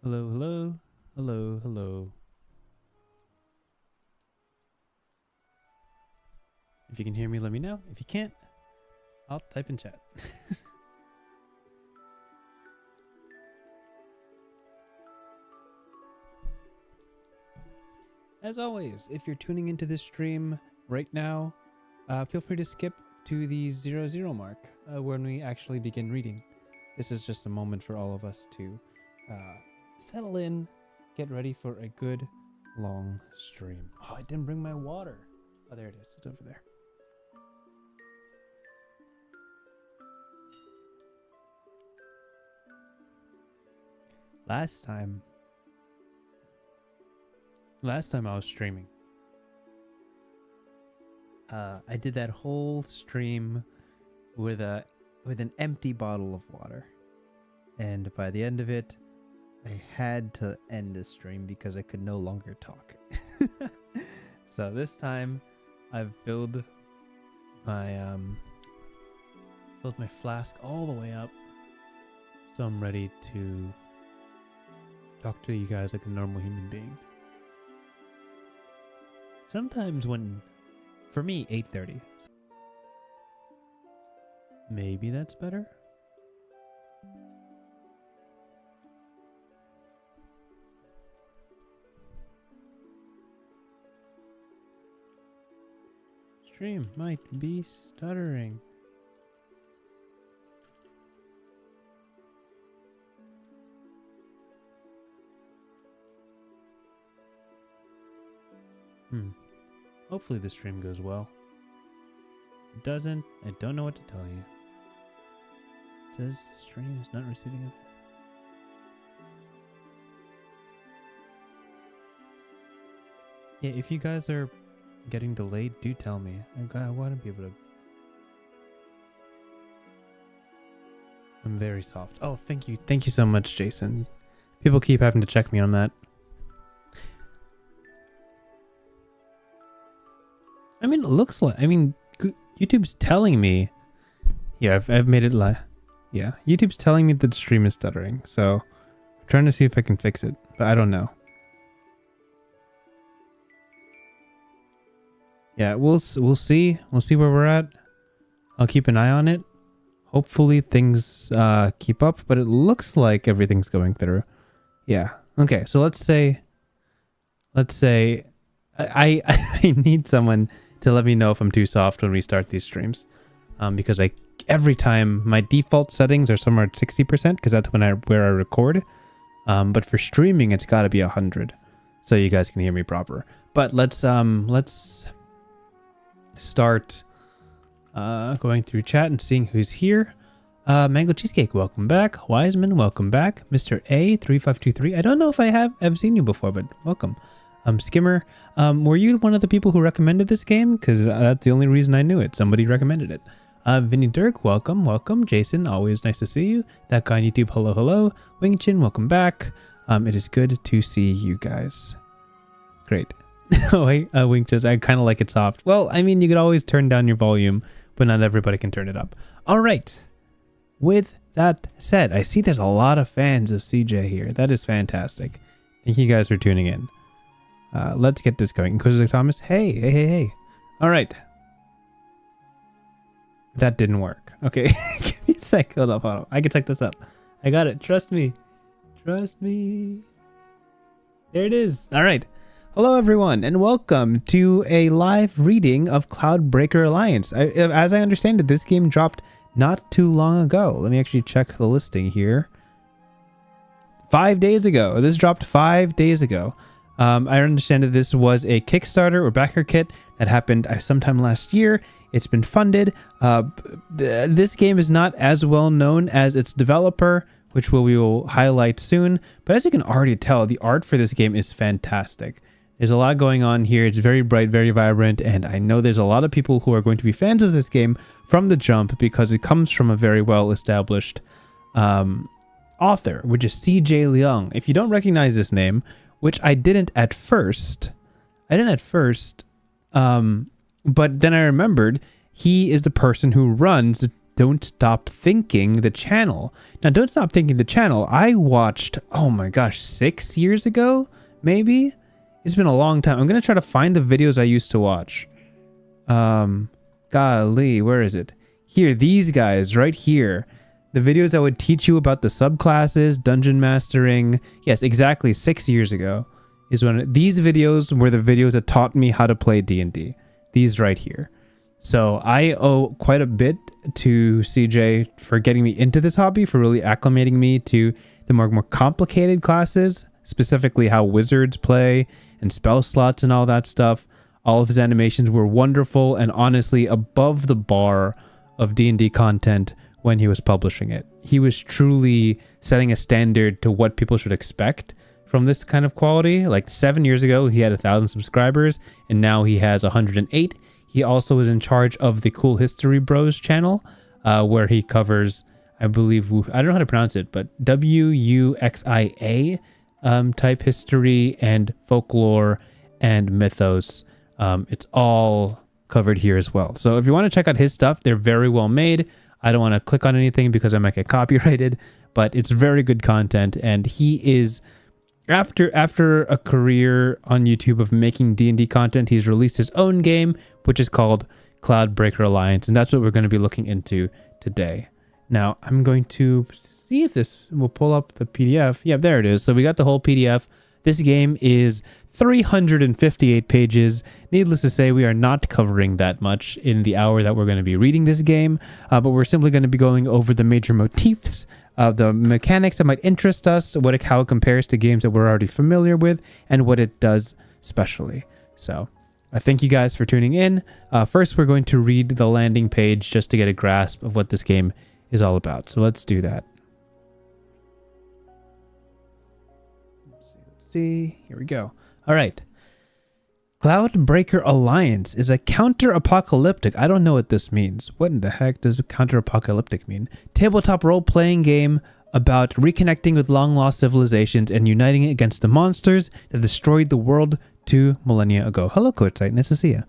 Hello, hello, hello, hello. If you can hear me, let me know. If you can't, I'll type in chat. As always, if you're tuning into this stream right now, feel free to skip to the 00 mark when we actually begin reading. This is just a moment for all of us to settle in, get ready for a good long stream. Oh, I didn't bring my water. Oh, there it is. It's over there. Last time I was streaming, I did that whole stream with an empty bottle of water, and by the end of it, I had to end the stream because I could no longer talk. So this time, I've filled my flask all the way up, so I'm ready to talk to you guys like a normal human being. Sometimes for me, 8:30. Maybe that's better. Stream might be stuttering. Hopefully the stream goes well. If it doesn't, I don't know what to tell you. It says stream is not receiving it. Yeah, if you guys are getting delayed, do tell me. I want to be able to. I'm very soft. Oh, thank you. Thank you so much, Jason. People keep having to check me on that. I mean, it looks like, YouTube's telling me. Yeah, I've made it live. Yeah, YouTube's telling me that the stream is stuttering. So I'm trying to see if I can fix it, but I don't know. Yeah, we'll see. We'll see where we're at. I'll keep an eye on it. Hopefully things keep up, but it looks like everything's going through. Yeah. Okay, so let's say I need someone to let me know if I'm too soft when we start these streams, because every time my default settings are somewhere at 60% because that's where I record, but for streaming it's got to be 100 so you guys can hear me proper. But let's start going through chat and seeing who's here. Mango Cheesecake, welcome back. Wiseman, welcome back. Mr. A3523, I don't know if I've seen you before, but welcome. Skimmer, were you one of the people who recommended this game? Because that's the only reason I knew it. Somebody recommended it. Vinny Dirk, welcome. Jason, always nice to see you. That guy on YouTube, hello. Wing Chin, welcome back. It is good to see you guys. Great. Oh, wait, Wing Chin, I kind of like it soft. Well, I mean, you could always turn down your volume, but not everybody can turn it up. All right. With that said, I see there's a lot of fans of CJ here. That is fantastic. Thank you guys for tuning in. Let's get this going. Inquisitor Thomas, hey. All right. That didn't work. Okay, give me a sec. Hold up. I can check this up. I got it. Trust me. There it is. All right. Hello, everyone, and welcome to a live reading of Cloudbreaker Alliance. As I understand it, this game dropped not too long ago. Let me actually check the listing here. 5 days ago. This dropped 5 days ago. I understand that this was a Kickstarter or backer kit that happened sometime last year. It's been funded. This game is not as well known as its developer, which we will highlight soon. But as you can already tell, the art for this game is fantastic. There's a lot going on here. It's very bright, very vibrant, and I know there's a lot of people who are going to be fans of this game from the jump because it comes from a very well-established author, which is C.J. Leung. If you don't recognize this name, which I didn't at first, but then I remembered he is the person who runs Don't Stop Thinking the channel. Now, Don't Stop Thinking the channel, I watched, oh my gosh, 6 years ago, maybe? It's been a long time. I'm going to try to find the videos I used to watch. Golly, where is it? Here, these guys right here. The videos that would teach you about the subclasses, dungeon mastering. Yes, exactly 6 years ago is when these videos were the videos that taught me how to play D&D. These right here. So I owe quite a bit to CJ for getting me into this hobby, for really acclimating me to the more complicated classes, specifically how wizards play and spell slots and all that stuff. All of his animations were wonderful and honestly above the bar of D&D content when he was publishing it. He was truly setting a standard to what people should expect from this kind of quality. Like 7 years ago, he had 1,000 subscribers, and now he has 108. He also is in charge of the Cool History Bros channel, where he covers, I believe, I don't know how to pronounce it, but WUXIA type history and folklore and mythos. It's all covered here as well. So if you want to check out his stuff, they're very well made. I don't want to click on anything because I might get copyrighted, but it's very good content. And he is, after a career on YouTube of making D&D content, he's released his own game, which is called Cloudbreaker Alliance. And that's what we're going to be looking into today. Now, I'm going to see if this will pull up the PDF. Yeah, there it is. So we got the whole PDF. This game is 358 pages. Needless to say, we are not covering that much in the hour that we're going to be reading this game, but we're simply going to be going over the major motifs of the mechanics that might interest us, how it compares to games that we're already familiar with, and what it does specially. So I thank you guys for tuning in. First, we're going to read the landing page just to get a grasp of what this game is all about. So let's do that. Let's see. Here we go. All right. Cloudbreaker Alliance is a counter-apocalyptic. I don't know what this means. What in the heck does counter-apocalyptic mean? Tabletop role-playing game about reconnecting with long-lost civilizations and uniting against the monsters that destroyed the world 2 millennia ago. Hello, Quartzite. Nice to see you.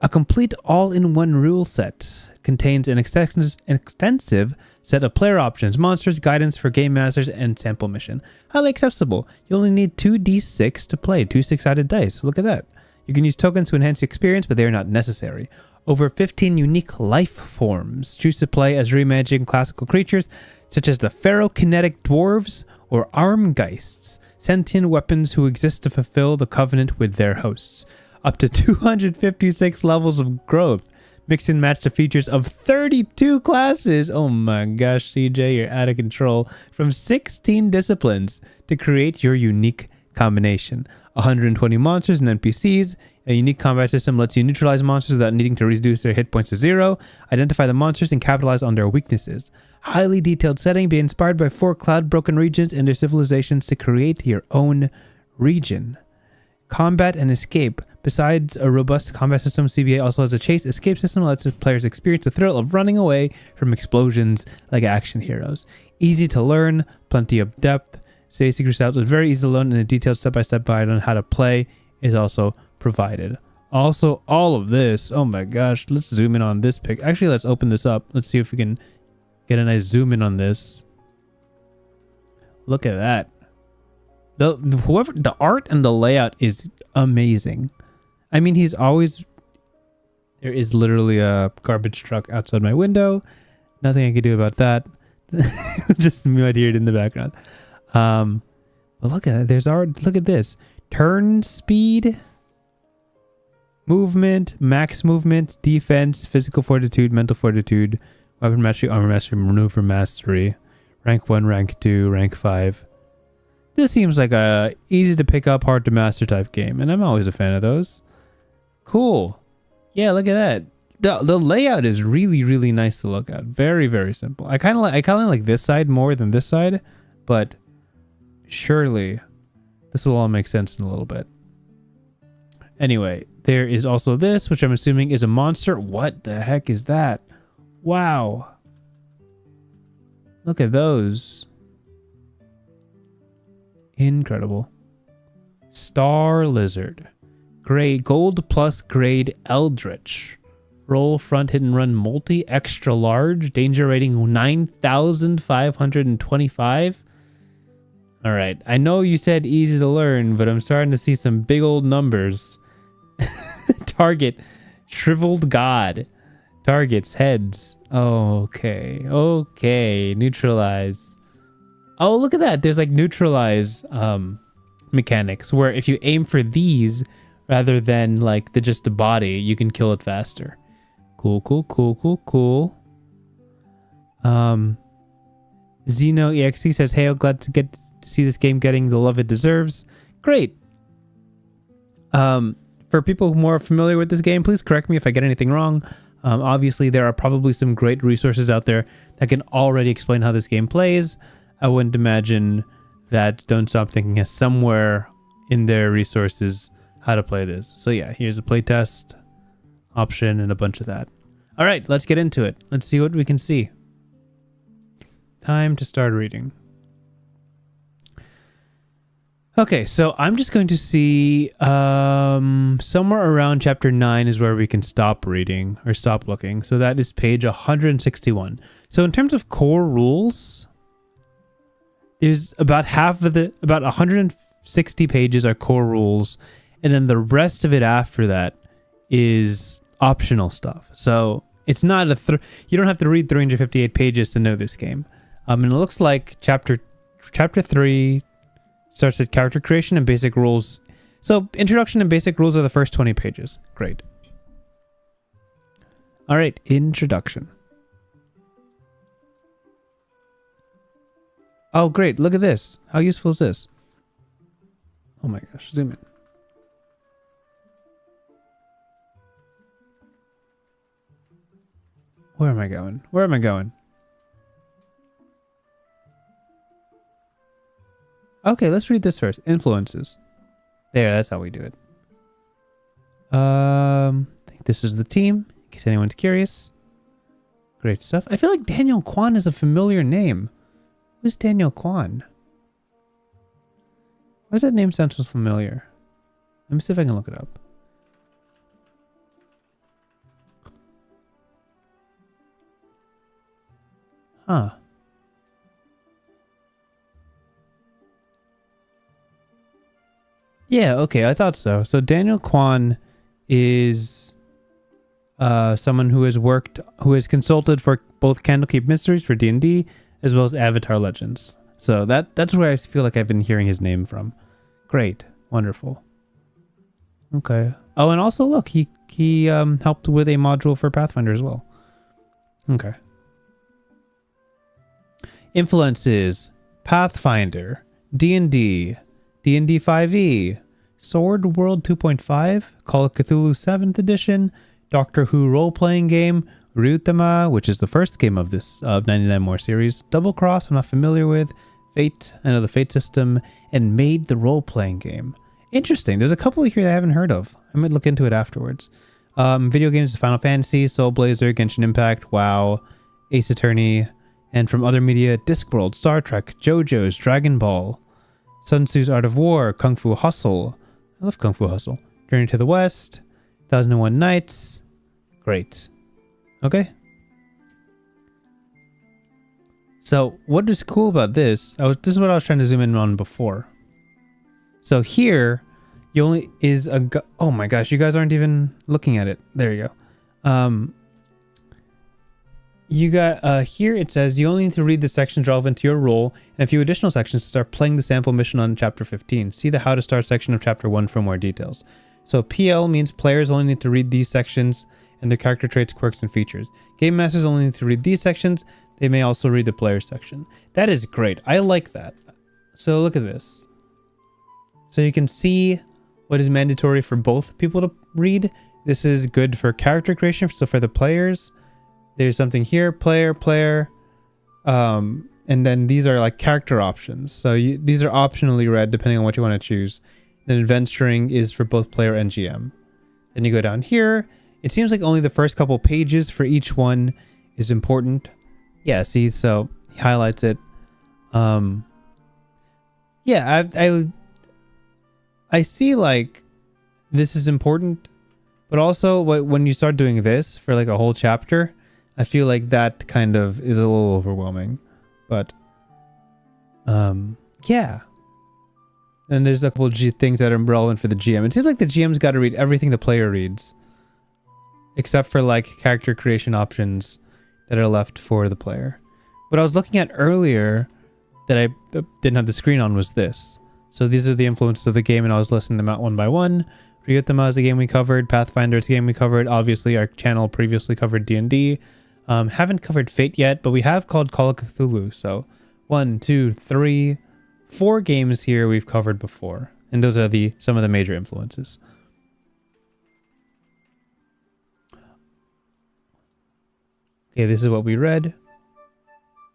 A complete all-in-one rule set contains an extensive set of player options, monsters, guidance for game masters, and sample mission. Highly accessible. You only need 2d6 to play, 2 6-sided dice. Look at that. You can use tokens to enhance the experience, but they are not necessary. Over 15 unique life forms. Choose to play as reimagined classical creatures, such as the ferrokinetic dwarves or armgeists, sentient weapons who exist to fulfill the covenant with their hosts. Up to 256 levels of growth. Mix and match the features of 32 classes. Oh my gosh, CJ, you're out of control. From 16 disciplines to create your unique combination. 120 monsters and NPCs. A unique combat system lets you neutralize monsters without needing to reduce their hit points to 0. Identify the monsters and capitalize on their weaknesses. Highly detailed setting. Be inspired by 4 cloud-broken regions and their civilizations to create your own region. Combat and escape. Besides a robust combat system, CBA also has a chase escape system that lets players experience the thrill of running away from explosions like action heroes. Easy to learn, plenty of depth. Say secret styles is very easy to learn, and a detailed step-by-step guide on how to play is also provided. Also, all of this, oh my gosh, let's zoom in on this pic. Actually, let's open this up. Let's see if we can get a nice zoom in on this. Look at that. The art and the layout is amazing. I mean, there is literally a garbage truck outside my window. Nothing I can do about that. Just me right here in the background. But look at that. There's art. Look at this. Turn speed, movement, max movement, defense, physical fortitude, mental fortitude, weapon mastery, armor mastery, maneuver mastery, rank 1, rank 2, rank 5. This seems like a easy to pick up, hard to master type game, and I'm always a fan of those. Cool. Yeah, look at that. The layout is really, really nice to look at. Very, very simple. I kind of like this side more than this side, but surely this will all make sense in a little bit. Anyway, there is also this, which I'm assuming is a monster. What the heck is that? Wow. Look at those. Incredible. Star Lizard. Gray gold plus grade Eldritch. Roll, front, hit and run, multi, extra large, danger rating 9,525. All right. I know you said easy to learn, but I'm starting to see some big old numbers. Target, shriveled god. Targets, heads. Okay. Okay. Neutralize. Oh, look at that. There's like neutralize mechanics where if you aim for these rather than like just the body, you can kill it faster. Cool, cool, cool, cool, cool. Xeno EXC says, hey, I'm glad to get to see this game getting the love it deserves. Great. For people more familiar with this game, please correct me if I get anything wrong. Obviously, there are probably some great resources out there that can already explain how this game plays. I wouldn't imagine that Don't Stop Thinking has somewhere in their resources how to play this. So yeah, here's a playtest option and a bunch of that. All right, let's get into it. Let's see what we can see. Time to start reading. Okay, so I'm just going to see somewhere around chapter 9 is where we can stop reading or stop looking. So that is page 161. So in terms of core rules, there's about 160 pages are core rules, and then the rest of it after that is optional stuff. So it's not you don't have to read 358 pages to know this game. And it looks like chapter 3 starts at character creation and basic rules. So introduction and basic rules are the first 20 pages. Great. All right, introduction. Oh, great. Look at this. How useful is this? Oh my gosh, zoom in. Where am I going? Where am I going? Okay, let's read this first. Influences. There, that's how we do it. I think this is the team, in case anyone's curious. Great stuff. I feel like Daniel Kwan is a familiar name. Who's Daniel Kwan? Why does that name sound so familiar? Let me see if I can look it up. Huh. Yeah, okay, I thought so. So Daniel Kwan is someone who has consulted for both Candlekeep Mysteries for D&D as well as Avatar Legends. So that's where I feel like I've been hearing his name from. Great, wonderful. Okay. Oh, and also look, he helped with a module for Pathfinder as well. Okay. Influences: Pathfinder, D&D, D&D 5e, Sword World 2.5, Call of Cthulhu 7th edition, Doctor Who role-playing game, Ryutama, which is the first game of this 99 More series, Double Cross, I'm not familiar with, Fate, I know the Fate system, and Made the role-playing game. Interesting. There's a couple here that I haven't heard of. I might look into it afterwards. Video games: Final Fantasy, Soul Blazer, Genshin Impact, WoW, Ace Attorney, and from other media: Discworld, Star Trek, JoJo's, Dragon Ball, Sun Tzu's Art of War, Kung Fu Hustle. I love Kung Fu Hustle. Journey to the West, 1001 Nights. Great. Okay. So what is cool about this? This is what I was trying to zoom in on before. So here, you only is a. Oh my gosh, you guys aren't even looking at it. There you go. You got here it says you only need to read the sections relevant to your role and a few additional sections to start playing the sample mission on chapter 15. See the how to start section of chapter 1 for more details. So PL means players only need to read these sections and their character traits, quirks, and features. Game masters only need to read these sections. They may also read the player section. That is great. I like that. So look at this. So you can see what is mandatory for both people to read. This is good for character creation. So for the players, there's something here, player, and then these are like character options. So these are optionally read depending on what you want to choose. Then adventuring is for both player and GM. Then you go down here. It seems like only the first couple pages for each one is important. Yeah, see, so he highlights it. Yeah, I see like this is important, But also, when you start doing this for like a whole chapter, I feel like that kind of is a little overwhelming. But, yeah. And there's a couple of things that are relevant for the GM. It seems like the GM's got to read everything the player reads, except for like character creation options that are left for the player. What I was looking at earlier that I didn't have the screen on was this. So these are the influences of the game, and I was listing them out one by one. Ryuthama is a game we covered. Pathfinder is a game we covered. Obviously, our channel previously covered D&D. Haven't covered Fate yet, but we have called Call of Cthulhu. So 1, 2, 3, 4 games here we've covered before. And those are some of the major influences. Okay, this is what we read.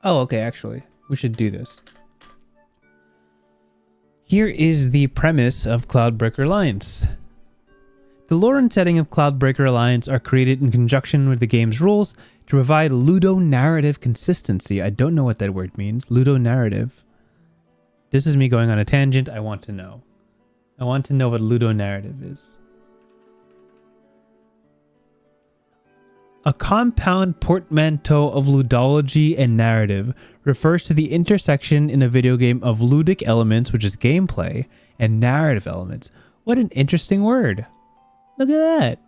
Oh, okay, actually, we should do this. Here is the premise of Cloudbreaker Alliance. The lore and setting of Cloudbreaker Alliance are created in conjunction with the game's rules to provide ludonarrative consistency. I don't know what that word means. Ludonarrative. This is me going on a tangent. I want to know. I want to know what ludonarrative is. A compound portmanteau of ludology and narrative refers to the intersection in a video game of ludic elements, which is gameplay, and narrative elements. What an interesting word. Look at that.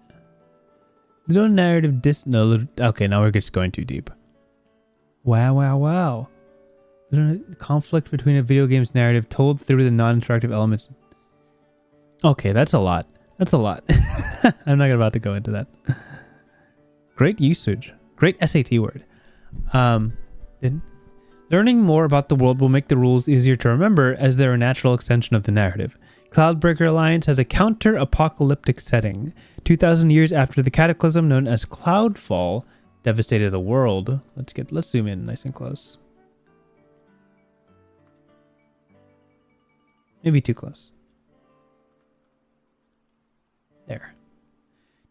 Ludonarrative okay, now we're just going too deep. Wow. Conflict between a video game's narrative told through the non-interactive elements. Okay, that's a lot. I'm not about to go into that. Great usage. Great SAT word. Learning more about the world will make the rules easier to remember as they're a natural extension of the narrative. Cloudbreaker Alliance has a counter-apocalyptic setting. 2,000 years after the cataclysm known as Cloudfall devastated the world. Let's zoom in nice and close. Maybe too close. There.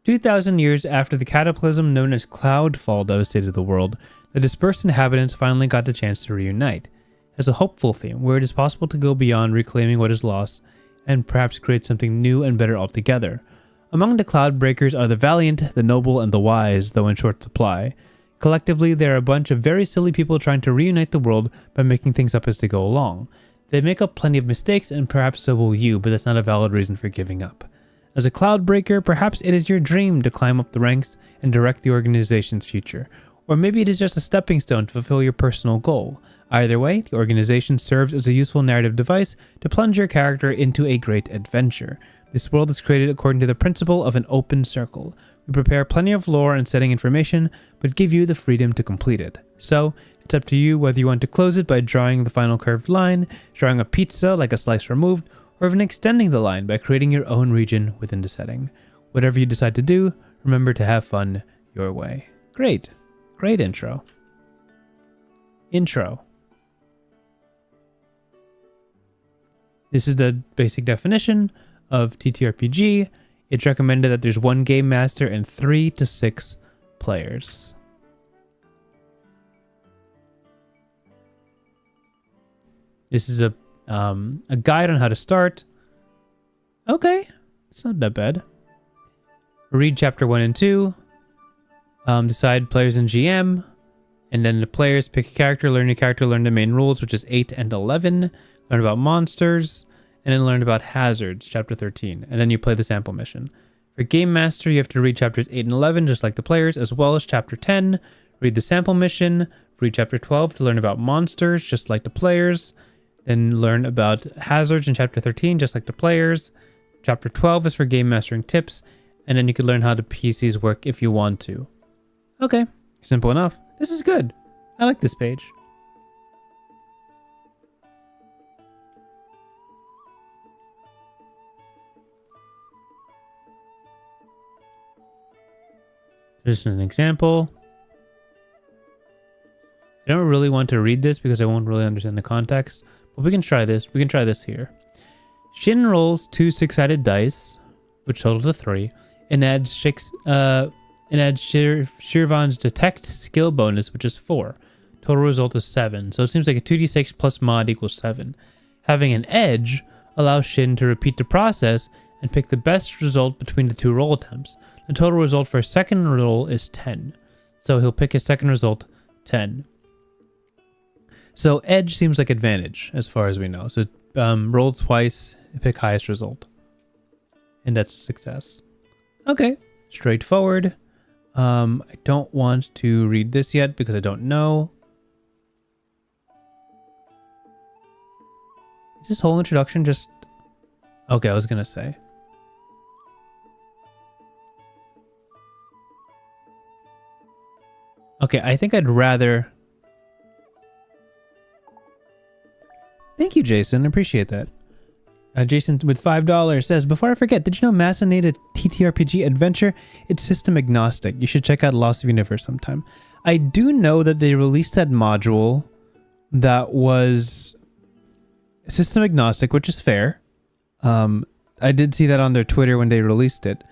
2,000 years after the cataclysm known as Cloudfall devastated the world, the dispersed inhabitants finally got the chance to reunite. As a hopeful theme, where it is possible to go beyond reclaiming what is lost and perhaps create something new and better altogether. Among the Cloudbreakers are the valiant, the noble, and the wise, though in short supply. Collectively, they are a bunch of very silly people trying to reunite the world by making things up as they go along. They make up plenty of mistakes, and perhaps so will you, but that's not a valid reason for giving up. As a Cloudbreaker, perhaps it is your dream to climb up the ranks and direct the organization's future. Or maybe it is just a stepping stone to fulfill your personal goal. Either way, the organization serves as a useful narrative device to plunge your character into a great adventure. This world is created according to the principle of an open circle. We prepare plenty of lore and setting information, but give you the freedom to complete it. So, it's up to you whether you want to close it by drawing the final curved line, drawing a pizza like a slice removed, or even extending the line by creating your own region within the setting. Whatever you decide to do, remember to have fun your way. Great. Great intro. This is the basic definition of TTRPG. It's recommended that there's 1 game master and 3 to 6 players. This is a guide on how to start. Okay, it's not that bad. Read chapter 1 and 2. Decide players and GM. And then the players pick a character, learn your character, learn the main rules, which is 8 and 11. Learn about monsters, and then learn about hazards, chapter 13. And then you play the sample mission. For Game Master, you have to read chapters 8 and 11, just like the players, as well as chapter 10. Read the sample mission. Read chapter 12 to learn about monsters, just like the players. Then learn about hazards in chapter 13, just like the players. Chapter 12 is for game mastering tips. And then you can learn how the PCs work if you want to. Okay, simple enough. This is good. I like this page. Just an example. I don't really want to read this because I won't really understand the context, but we can try this. We can try this here. Shin rolls 2 6-sided dice, which total to 3, and adds Shirvan's detect skill bonus, which is 4. Total result is 7. So it seems like a 2d6 plus mod equals 7. Having an edge allows Shin to repeat the process and pick the best result between the 2 roll attempts. The total result for a second roll is 10. So he'll pick his second result, 10. So edge seems like advantage as far as we know. So roll twice, pick highest result. And that's success. Okay, straightforward. I don't want to read this yet because I don't know. Is this whole introduction just... Okay, I was going to say. Okay, I think I'd rather... Thank you, Jason. I appreciate that. Jason with $5 says, before I forget, did you know Masonade a TTRPG adventure? It's system agnostic. You should check out Lost of Universe sometime. I do know that they released that module that was system agnostic, which is fair. I did see that on their Twitter when they released it.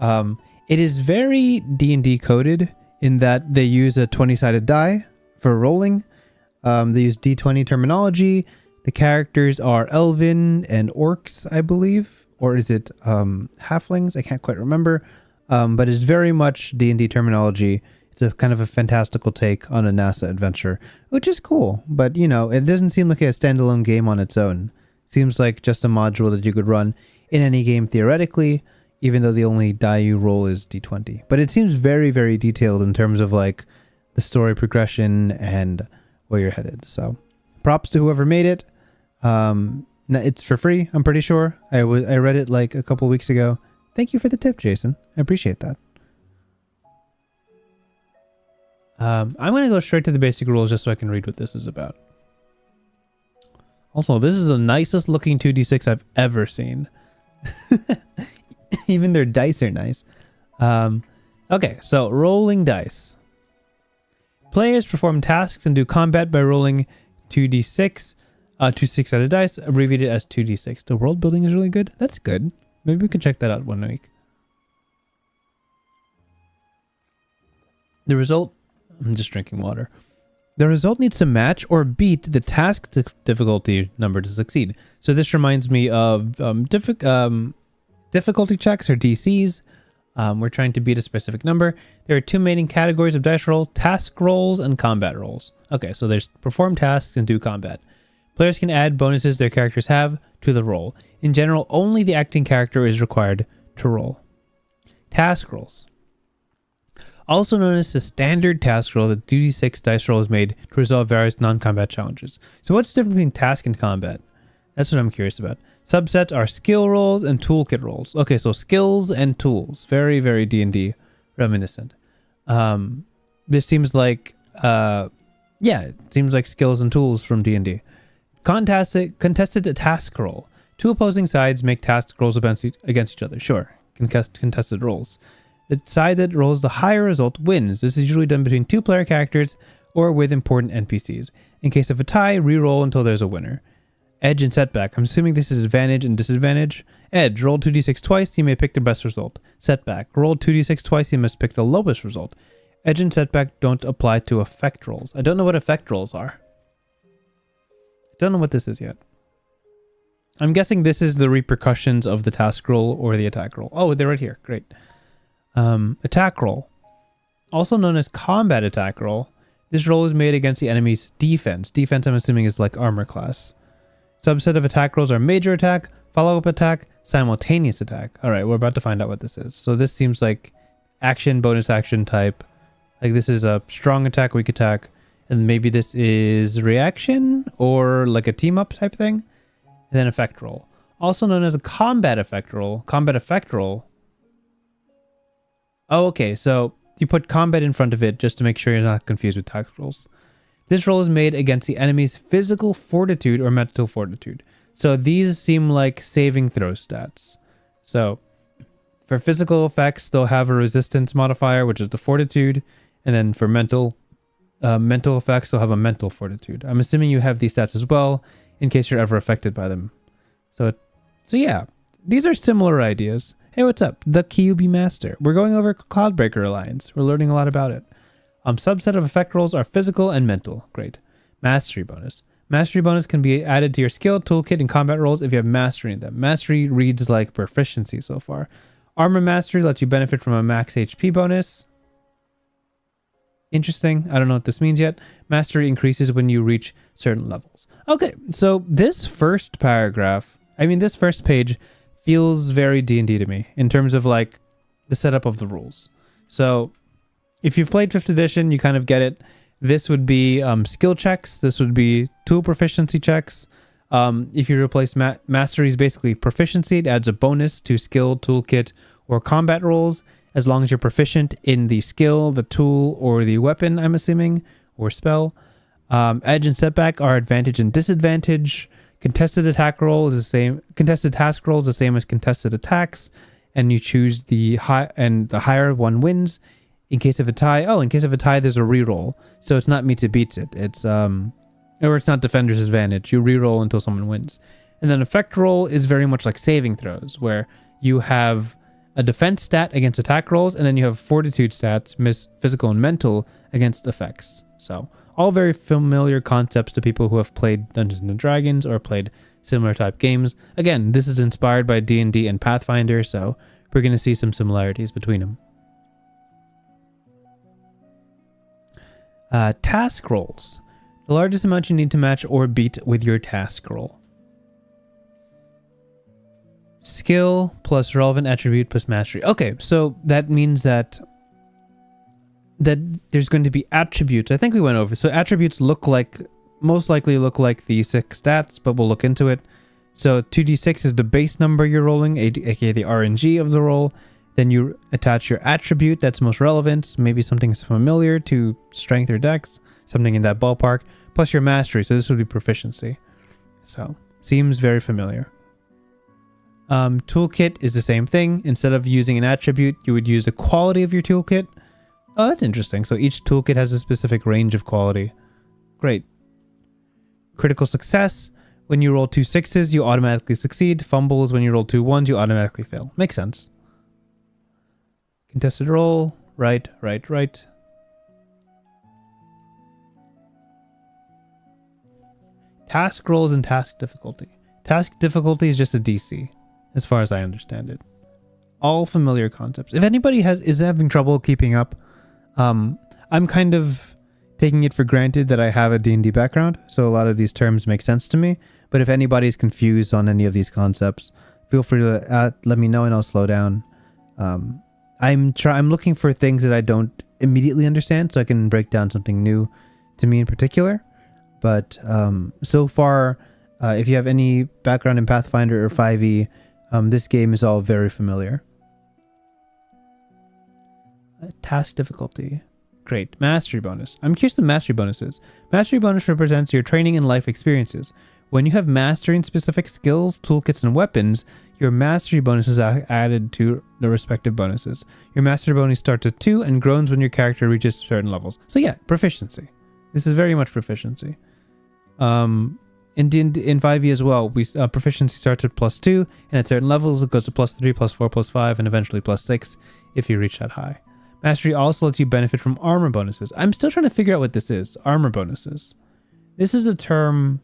It is very D&D coded in that they use a 20-sided die for rolling. They use D20 terminology. The characters are elven and orcs, I believe. Or is it halflings? I can't quite remember. But it's very much D&D terminology. It's a kind of a fantastical take on a NASA adventure, which is cool. But, you know, it doesn't seem like a standalone game on its own. Seems like just a module that you could run in any game theoretically, even though the only die you roll is D20. But it seems very, very detailed in terms of like the story progression and where you're headed. So props to whoever made it. It's for free, I'm pretty sure. I read it like a couple weeks ago. Thank you for the tip, Jason. I appreciate that. I'm going to go straight to the basic rules just so I can read what this is about. Also, this is the nicest looking 2d6 I've ever seen. Even their dice are nice. Okay, so rolling dice. Players perform tasks and do combat by rolling 2d6, 2 6-sided dice, abbreviated as 2d6. The world building is really good. That's good. Maybe we can check that out one week. The result... I'm just drinking water. The result needs to match or beat the task difficulty number to succeed. So this reminds me of difficulty checks or DCs. We're trying to beat a specific number. There are 2 main categories of dice roll: task rolls and combat rolls. Okay, so there's perform tasks and do combat. Players can add bonuses their characters have to the roll. In general, only the acting character is required to roll. Task rolls. Also known as the standard task roll, the 2d6 dice roll is made to resolve various non-combat challenges. So what's the difference between task and combat? That's what I'm curious about. Subsets are skill rolls and toolkit rolls. Okay, so skills and tools. Very, very D&D reminiscent. This seems like, it seems like skills and tools from D&D. Contested task roll. 2 opposing sides make task rolls against each other. Sure, contested rolls. The side that rolls the higher result wins. This is usually done between 2 player characters or with important NPCs. In case of a tie, re-roll until there's a winner. Edge and setback. I'm assuming this is advantage and disadvantage. Edge, roll 2d6 twice, you may pick the best result. Setback, roll 2d6 twice, you must pick the lowest result. Edge and setback don't apply to effect rolls. I don't know what effect rolls are. I don't know what this is yet. I'm guessing this is the repercussions of the task roll or the attack roll. Oh, they're right here. Great. Attack roll. Also known as combat attack roll. This roll is made against the enemy's defense. Defense, I'm assuming, is like armor class. Subset of attack rolls are major attack, follow-up attack, simultaneous attack. Alright, we're about to find out what this is. So this seems like action, bonus action type. Like this is a strong attack, weak attack. And maybe this is reaction or like a team-up type thing. And then effect roll. Also known as a combat effect roll. Combat effect roll. Oh, okay. So you put combat in front of it just to make sure you're not confused with task rolls. This roll is made against the enemy's physical fortitude or mental fortitude. So these seem like saving throw stats. So for physical effects, they'll have a resistance modifier, which is the fortitude. And then for mental effects, they'll have a mental fortitude. I'm assuming you have these stats as well in case you're ever affected by them. So yeah, these are similar ideas. Hey, what's up? The QB Master. We're going over Cloudbreaker Alliance. We're learning a lot about it. Subset of effect rolls are physical and mental. Great. Mastery bonus. Mastery bonus can be added to your skill, toolkit, and combat rolls if you have mastery in them. Mastery reads like proficiency so far. Armor mastery lets you benefit from a max HP bonus. Interesting. I don't know what this means yet. Mastery increases when you reach certain levels. Okay, so this first paragraph, this first page feels very D&D to me in terms of like the setup of the rules. So if you've played 5th edition, you kind of get it. This would be skill checks. This would be tool proficiency checks. If you replace mastery is basically proficiency, it adds a bonus to skill, toolkit, or combat rolls, as long as you're proficient in the skill, the tool, or the weapon, I'm assuming, or spell. Edge and setback are advantage and disadvantage. Contested attack roll is the same. Contested task roll is the same as contested attacks, and you choose the high, and the higher one wins. In case of a tie, there's a reroll. So it's not meets it beats it. It's or it's not defender's advantage. You reroll until someone wins. And then effect roll is very much like saving throws, where you have a defense stat against attack rolls, and then you have fortitude stats, physical and mental, against effects. So all very familiar concepts to people who have played Dungeons and Dragons or played similar type games. Again, this is inspired by D&D and Pathfinder, so we're going to see some similarities between them. Task rolls. The largest amount you need to match or beat with your task roll. Skill plus relevant attribute plus mastery. Okay, so that means that there's going to be attributes. I think we went over. So attributes most likely look like the 6 stats, but we'll look into it. So 2d6 is the base number you're rolling, aka the RNG of the roll. Then you attach your attribute that's most relevant, maybe something familiar to strength or dex, something in that ballpark, plus your mastery. So this would be proficiency. So seems very familiar. Toolkit is the same thing. Instead of using an attribute, you would use the quality of your toolkit. Oh, that's interesting. So each toolkit has a specific range of quality. Great. Critical success. When you roll 2 6s, you automatically succeed. Fumbles, when you roll 2 1s, you automatically fail. Makes sense. Contested roll. Right. Task rolls and task difficulty. Task difficulty is just a DC, as far as I understand it. All familiar concepts. If anybody is having trouble keeping up, I'm kind of taking it for granted that I have a D&D background, so a lot of these terms make sense to me. But if anybody's confused on any of these concepts, feel free to let me know and I'll slow down. I'm looking for things that I don't immediately understand, so I can break down something new to me in particular. But so far, if you have any background in Pathfinder or 5e, this game is all very familiar. Task difficulty. Great. Mastery bonus. I'm curious what mastery bonus is. Mastery bonus represents your training and life experiences. When you have mastery in specific skills, toolkits, and weapons, your mastery bonus is added to the respective bonuses. Your mastery bonus starts at 2 and grows when your character reaches certain levels. So yeah, proficiency. This is very much proficiency. In 5e as well, proficiency starts at +2, and at certain levels it goes to +3, +4, +5, and eventually +6 if you reach that high. Mastery also lets you benefit from armor bonuses. I'm still trying to figure out what this is. Armor bonuses. This is a term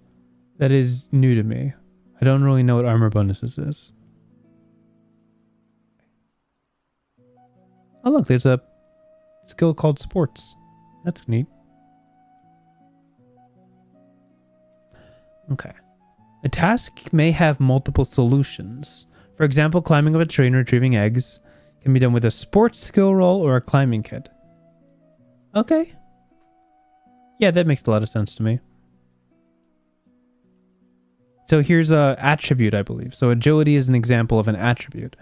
that is new to me. I don't really know what armor bonuses is. Oh look, there's a skill called sports. That's neat. Okay. A task may have multiple solutions. For example, climbing up a tree and retrieving eggs can be done with a sports skill roll or a climbing kit. Okay. Yeah, that makes a lot of sense to me. So here's a attribute, I believe. So agility is an example of an attribute.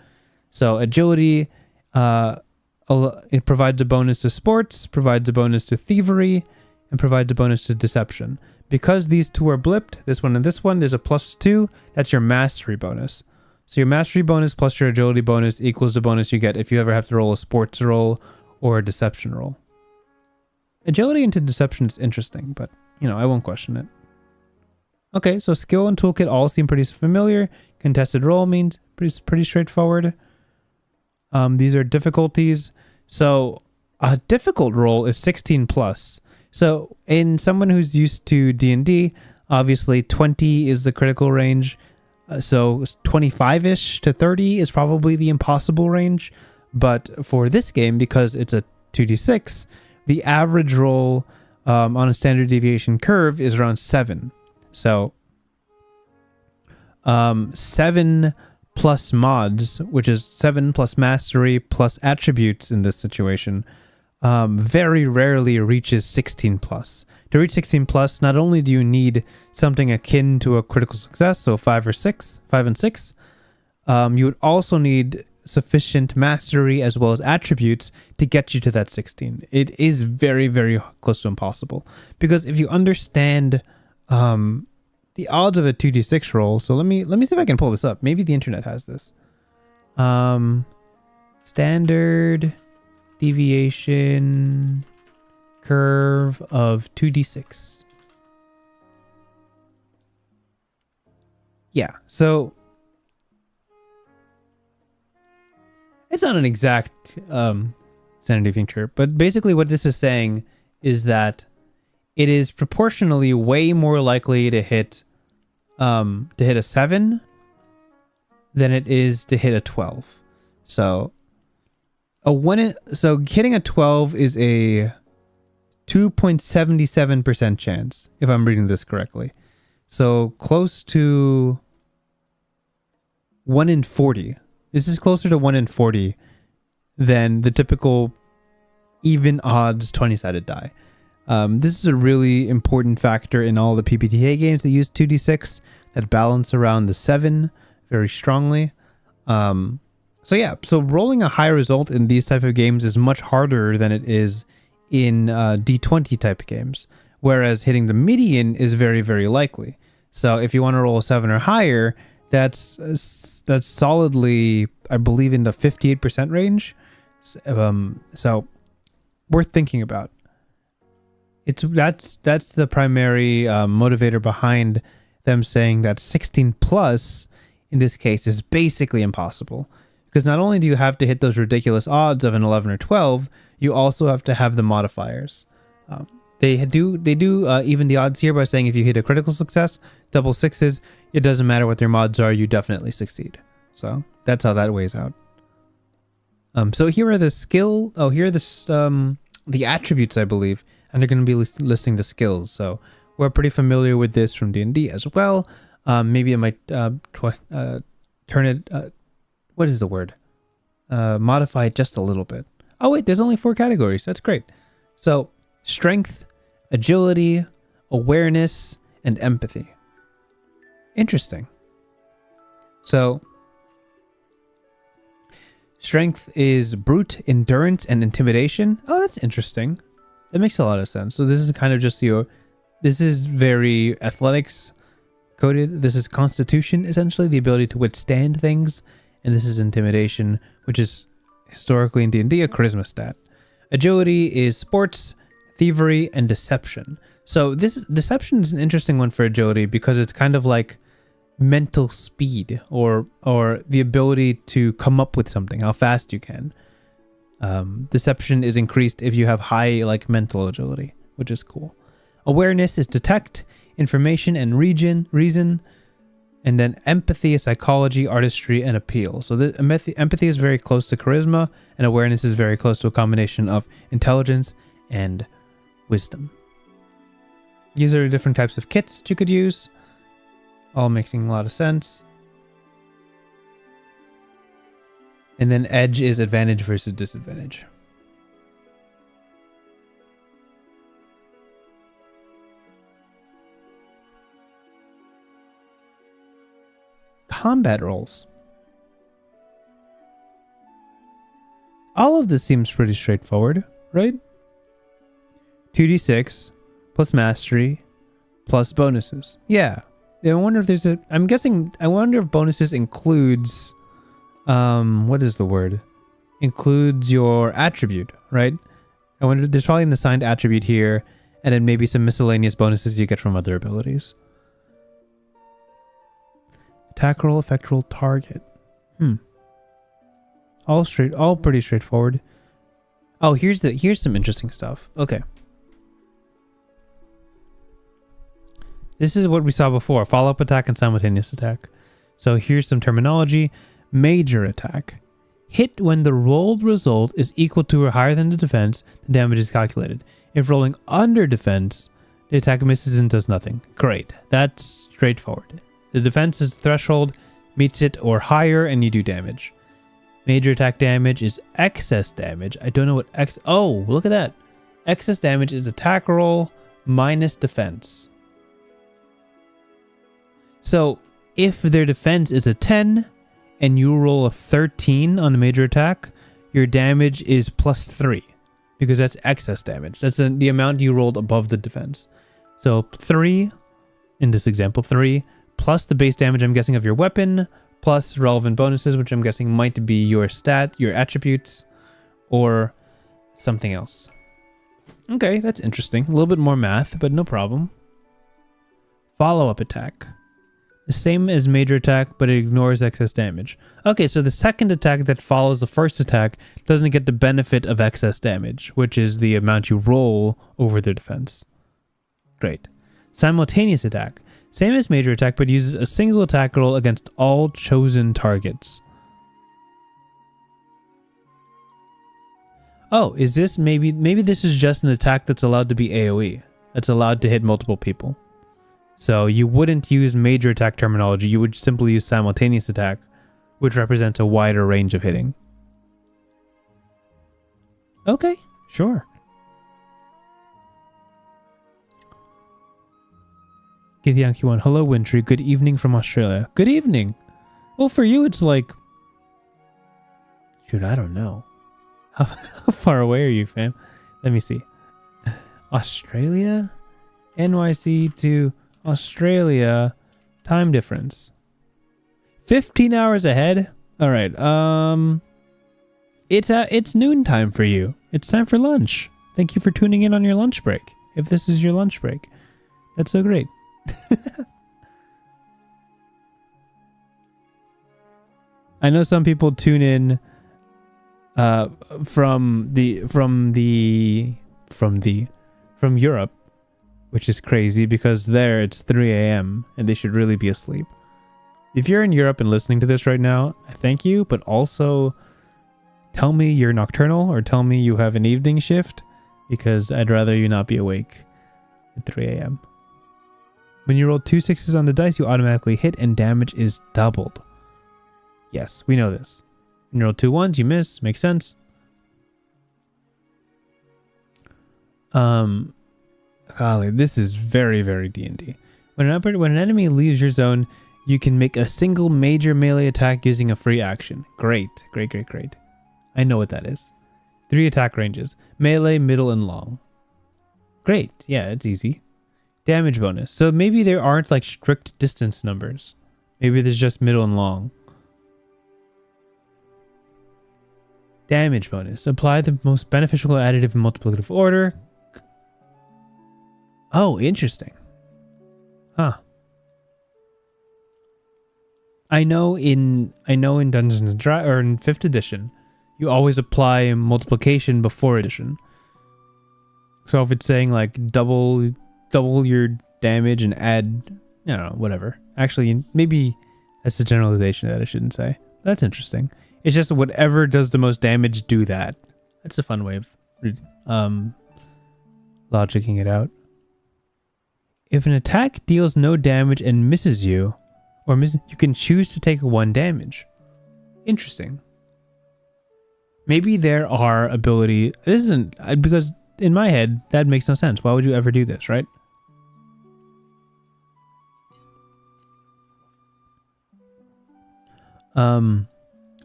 So agility, it provides a bonus to sports, provides a bonus to thievery, and provides a bonus to deception. Because these two are blipped, this one and this one, there's a +2. That's your mastery bonus. So your mastery bonus plus your agility bonus equals the bonus you get if you ever have to roll a sports roll or a deception roll. Agility into deception is interesting, but, I won't question it. Okay, so skill and toolkit all seem pretty familiar. Contested roll means pretty straightforward. These are difficulties. So a difficult roll is 16+. So in someone who's used to D&D, Obviously, 20 is the critical range. So 25-ish to 30 is probably the impossible range. But for this game, because it's a 2d6, the average roll on a standard deviation curve is around 7. So 7 plus mods, which is 7 plus mastery plus attributes in this situation, very rarely reaches 16 plus. To reach 16 plus, not only do you need something akin to a critical success, so 5 and 6, you would also need sufficient mastery as well as attributes to get you to that 16. It is very, very close to impossible. Because if you understand the odds of a 2d6 roll, so let me see if I can pull this up. Maybe the internet has this. Standard deviation curve of 2d6. Yeah, so it's not an exact standard deviation curve, but basically what this is saying is that it is proportionally way more likely to hit a 7 than it is to hit a 12. So hitting a 12 is a 2.77% chance, if I'm reading this correctly. So close to 1 in 40. This is closer to 1 in 40 than the typical even odds 20-sided die. This is a really important factor in all the PBTA games that use 2d6 that balance around the 7 very strongly. So rolling a high result in these type of games is much harder than it is in D20 type games, whereas hitting the median is very, very likely. So if you want to roll a 7 or higher, that's solidly, I believe, in the 58% range. So worth thinking about. That's the primary motivator behind them saying that 16 plus in this case is basically impossible, because not only do you have to hit those ridiculous odds of an 11 or 12, you also have to have the modifiers. They do even the odds here by saying if you hit a critical success, double sixes, it doesn't matter what their mods are, you definitely succeed. So that's how that weighs out. So here are the the attributes, I believe, and they're going to be listing the skills. So we're pretty familiar with this from D&D as well. Maybe I might turn it, what is the word? Modify it just a little bit. Oh wait, there's only 4 categories. That's great. So strength, agility, awareness, and empathy. Interesting. So strength is brute, endurance, and intimidation. Oh, that's interesting. That makes a lot of sense. So this is kind of just this is very athletics coded. This is constitution, essentially, the ability to withstand things. And this is intimidation, which is historically in D&D a charisma stat. Agility is sports, thievery, and deception. So this deception is an interesting one for agility because it's kind of like mental speed or the ability to come up with something, how fast you can. Deception is increased if you have high mental agility, which is cool. Awareness is detect, information, and reason. And then empathy is psychology, artistry, and appeal. So the empathy is very close to charisma, and awareness is very close to a combination of intelligence and wisdom. These are different types of kits that you could use, all making a lot of sense. And then edge is advantage versus disadvantage. Combat rolls. All of this seems pretty straightforward, right? 2d6 plus mastery plus bonuses. Yeah. I wonder if there's I wonder if bonuses includes what is the word? Includes your attribute, right? I wonder, there's probably an assigned attribute here, and then maybe some miscellaneous bonuses you get from other abilities. Attack roll, effect roll, target. All pretty straightforward. Oh, here's some interesting stuff. Okay. This is what we saw before, follow-up attack and simultaneous attack. So here's some terminology. Major attack. Hit when the rolled result is equal to or higher than the defense, the damage is calculated. If rolling under defense, the attack misses and does nothing. Great. That's straightforward. The defense is threshold, meets it or higher, and you do damage. Major attack damage is excess damage. I don't know what Oh, look at that. Excess damage is attack roll minus defense. So if their defense is a 10 and you roll a 13 on the major attack, your damage is plus 3 because that's excess damage. That's the amount you rolled above the defense. So 3, in this example, 3 plus the base damage I'm guessing of your weapon plus relevant bonuses, which I'm guessing might be your stat, your attributes, or something else. Okay, that's interesting. A little bit more math, but no problem. Follow-up attack. The same as major attack, but it ignores excess damage. Okay, so the second attack that follows the first attack doesn't get the benefit of excess damage, which is the amount you roll over the defense. Great. Simultaneous attack. Same as major attack, but uses a single attack roll against all chosen targets. Oh, is this maybe this is just an attack that's allowed to be AoE. That's allowed to hit multiple people. So you wouldn't use major attack terminology, you would simply use simultaneous attack, which represents a wider range of hitting. Okay, sure. Githyanki1, hello Wintry, good evening from Australia. Good evening! Well, for you it's like... Shoot, I don't know. How far away are you, fam? Let me see. Australia? NYC to... Australia time difference 15 hours ahead. All right, it's noon time for you. It's time for lunch. Thank you for tuning in on your lunch break, if this is your lunch break. That's so great. I know some people tune in from Europe, which is crazy because there it's 3 a.m. and they should really be asleep. If you're in Europe and listening to this right now, thank you, but also tell me you're nocturnal or tell me you have an evening shift because I'd rather you not be awake at 3 a.m. When you roll 2 6s on the dice, you automatically hit and damage is doubled. Yes, we know this. When you roll 2 1s, you miss. Makes sense. Golly, this is very, very D&D. When an enemy leaves your zone, you can make a single major melee attack using a free action. Great. I know what that is. 3 attack ranges. Melee, middle, and long. Great. Yeah, it's easy. Damage bonus. So maybe there aren't like strict distance numbers. Maybe there's just middle and long. Damage bonus. Apply the most beneficial additive and multiplicative order. Oh, interesting. Huh. I know in Dungeons and Dragons or in 5th edition, you always apply multiplication before addition. So if it's saying like double your damage and add, I don't know, whatever. Actually, maybe that's a generalization that I shouldn't say. That's interesting. It's just whatever does the most damage, do that. That's a fun way of logicking it out. If an attack deals no damage and misses you, you can choose to take 1 damage. Interesting. Maybe there are ability. This isn't because in my head that makes no sense. Why would you ever do this, right?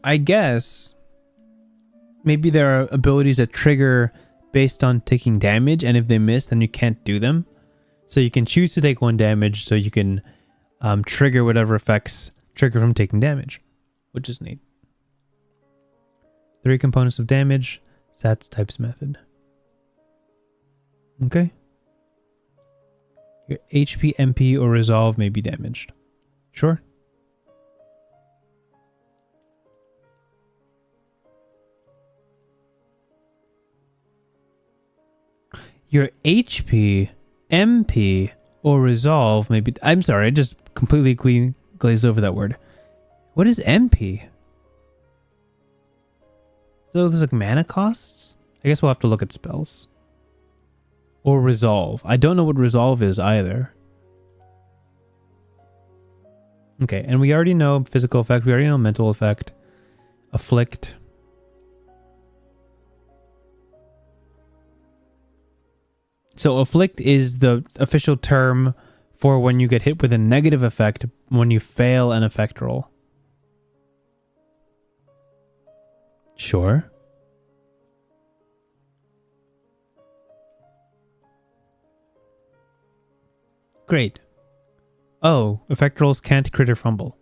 I guess maybe there are abilities that trigger based on taking damage, and if they miss, then you can't do them. So you can choose to take 1 damage, so you can trigger whatever effects trigger from taking damage, which is neat. 3 components of damage, stats types method. Okay. Your HP, MP, or resolve may be damaged. Sure. Your HP, MP, Or resolve, maybe. I'm sorry, I just completely glazed over that word. What is MP? So there's like mana costs? I guess we'll have to look at spells. Or resolve. I don't know what resolve is either. Okay, and we already know physical effect. We already know mental effect. Afflict. So afflict is the official term for when you get hit with a negative effect when you fail an effect roll. Sure. Great. Oh, effect rolls can't crit or fumble.